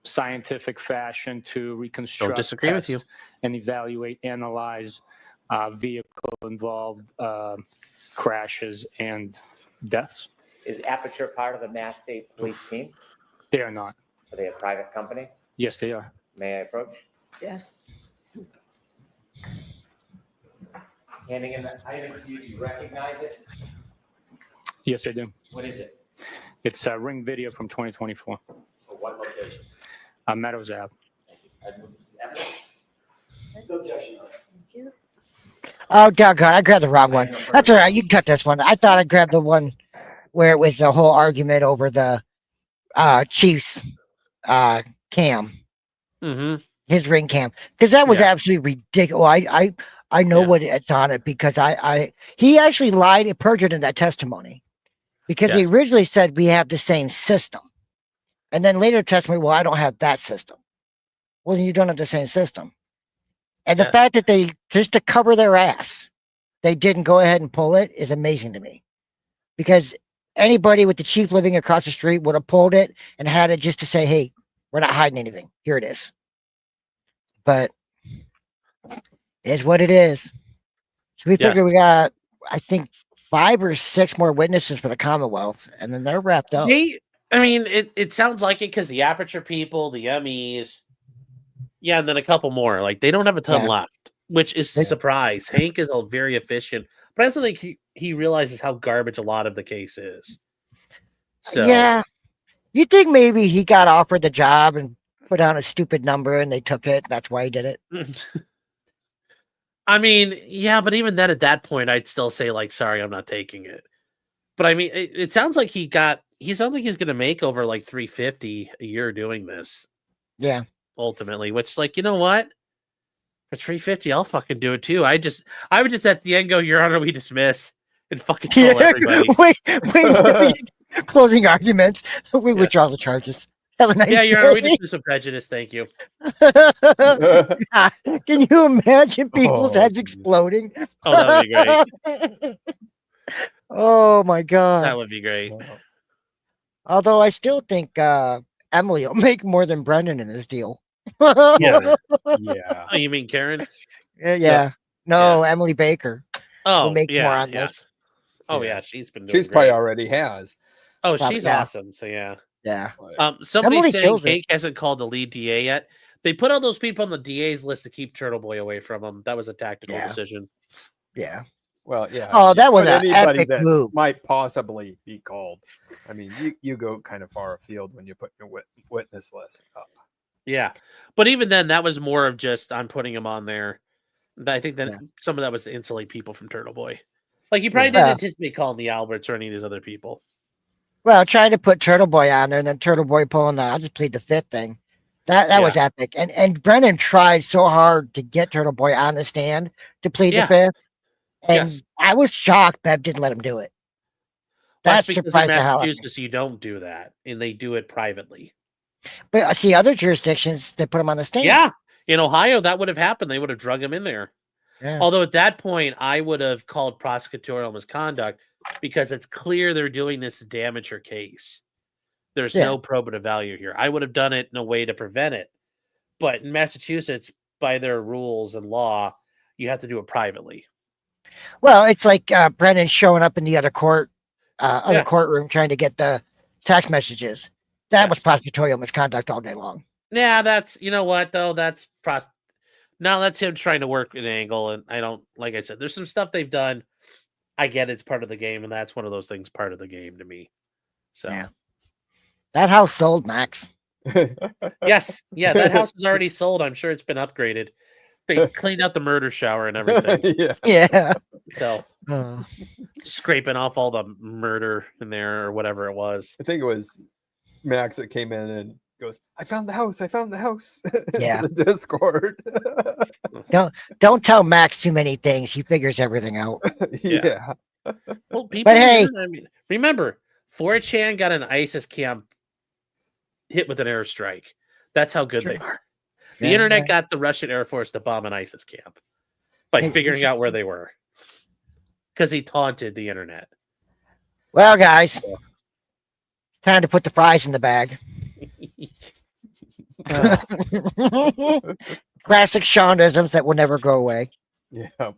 scientific fashion to reconstruct, Don't disagree with you, test, and evaluate, analyze vehicle-involved crashes and deaths. Is Aperture part of the Mass State Police team? They are not. Are they a private company? Yes, they are. May I approach? Yes. Handing in the item to you, do you recognize it? Yes, I do. What is it? It's a Ring video from 2024. So what location? Meadows Ave. I move this evidence. No objection. Oh, doggone. I grabbed the wrong one. That's all right. You can cut this one. I thought I grabbed the one where it was a whole argument over the Chiefs cam. His ring cam. Because that was absolutely ridiculous. I know what it's on it because he actually lied and perjured in that testimony. Because he originally said we have the same system. And then later testimony, well, I don't have that system. Well, then you don't have the same system. And the fact that they, just to cover their ass, they didn't go ahead and pull it is amazing to me. Because anybody with the chief living across the street would have pulled it and had it just to say, hey, we're not hiding anything. Here it is. But it's what it is. So we figure we got, I think, 5 or 6 more witnesses for the Commonwealth, and then they're wrapped up. It sounds like it because the Aperture people, the MEs, and then a couple more. Like they don't have a ton left, which is a surprise. Hank is very efficient, but I also think he realizes how garbage a lot of the case is. So yeah, you think maybe he got offered the job and put down a stupid number, and they took it. That's why he did it. I mean, yeah, but even then, at that point, I'd still say like, "Sorry, I'm not taking it." But I mean, it sounds like he sounds like he's going to make over like $350 a year doing this. Yeah. Ultimately, which like, you know what? For $350, I'll fucking do it too. I would just at the end go, Your Honor, we dismiss and fucking kill everybody. wait, closing arguments. We withdraw the charges. Have a nice day. Your Honor, we dismiss some prejudice. Thank you. Can you imagine people's heads exploding? Oh, that would be great. Oh my god, that would be great. Although I still think Emily will make more than Brendan in this deal. Yeah. Oh, you mean Karen? Yeah. No, Emily Baker. Oh, will make more on this. Oh yeah, she's been doing She's probably great. already has. Oh, she's awesome. So yeah. Yeah. Somebody saying Hank hasn't called the lead DA yet. They put all those people on the DA's list to keep Turtle Boy away from him. That was a tactical decision. Yeah. Well, yeah. Oh, that was but an anybody epic that move. might possibly be called. I mean, you go kind of far afield when you put your witness list up. Yeah, but even then, that was more of just I'm putting him on there. I think that some of that was to insulate people from Turtle Boy. Like you probably didn't anticipate calling the Alberts or any of these other people. Well, trying to put Turtle Boy on there and then Turtle Boy pulling the I'll just plead the fifth thing. That was epic. And Brennan tried so hard to get Turtle Boy on the stand to plead the fifth. And I was shocked Bev didn't let him do it. That's That because in surprised the hell out of me. Massachusetts you don't do that, and they do it privately. But I see other jurisdictions they put him on the stand. Yeah, in Ohio that would have happened. They would have drug him in there. Yeah. Although at that point I would have called prosecutorial misconduct because it's clear they're doing this to damage her case. There's no probative value here. I would have done it in a way to prevent it. But in Massachusetts, by their rules and law, you have to do it privately. Well, it's like Brennan showing up in the other courtroom trying to get the text messages. That was prosecutorial misconduct all day long. Yeah, that's you know what though. That's now that's him trying to work an angle, and I don't like I said. There's some stuff they've done. I get it's part of the game, and that's one of those things part of the game to me. So that house sold, Max. Yes, that house is already sold. I'm sure it's been upgraded. They cleaned out the murder shower and everything. Yeah. Yeah. So scraping off all the murder in there or whatever it was. I think it was Max that came in and goes, I found the house. I found the house. Yeah. To the Discord. Don't tell Max too many things. He figures everything out. Yeah. Well, people, But hey, I mean, remember, 4chan got an ISIS camp hit with an airstrike. That's how good they are. The internet got the Russian Air Force to bomb an ISIS camp by figuring out where they were. Because he taunted the internet. Well, guys, time to put the fries in the bag. Classic Seanisms that will never go away. Yeah.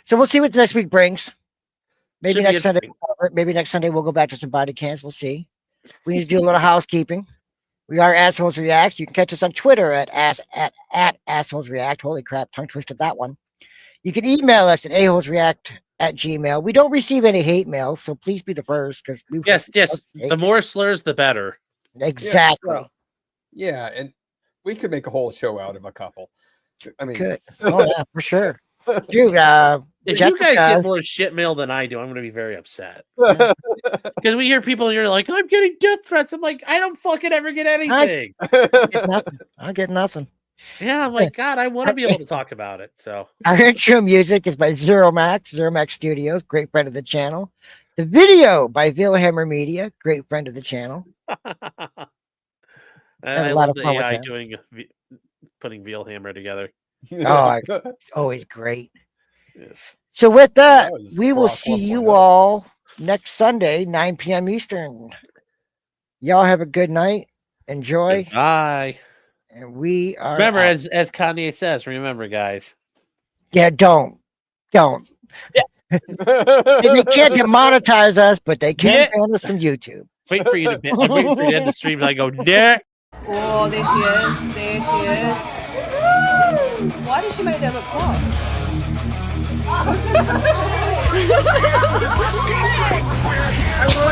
So we'll see what next week brings. Maybe Should be next Sunday. interesting. Maybe next Sunday we'll go back to some body cams. We'll see. We need to do a little housekeeping. We are Assholes React. You can catch us on Twitter at Assholes React. Holy crap, tongue twisted that one. You can email us at aholesreact@gmail.com. We don't receive any hate mail, so please be the first because we Yes. The more slurs, the better. Exactly. Yeah, and we could make a whole show out of a couple. I mean, Good. Oh yeah, for sure. Dude, If Jessica, you guys get more shit mail than I do, I'm going to be very upset. Because we hear people and you're like, I'm getting death threats. I'm like, I don't fucking ever get anything. I get nothing. Yeah, I'm like, God, I want to be able to talk about it. So Our intro music is by Zero Max Studios, great friend of the channel. The video by Vilhammer Media, great friend of the channel. and I a lot love of the fun with AI him. putting Vilhammer together. Oh, it's always great. Yes. So with that, That was we will Cross see you 1.0. all next Sunday, 9 p.m. Eastern. Y'all have a good night. Enjoy. Bye. And we are Remember, out. as Kanye says, remember, guys. Yeah, don't. They can't demonetize us, but they can Yeah. ban us from YouTube. Wait for you to I'm waiting for you to end the stream and I go, yeah. Oh, there she is. There she is. Why did she make them look hot? I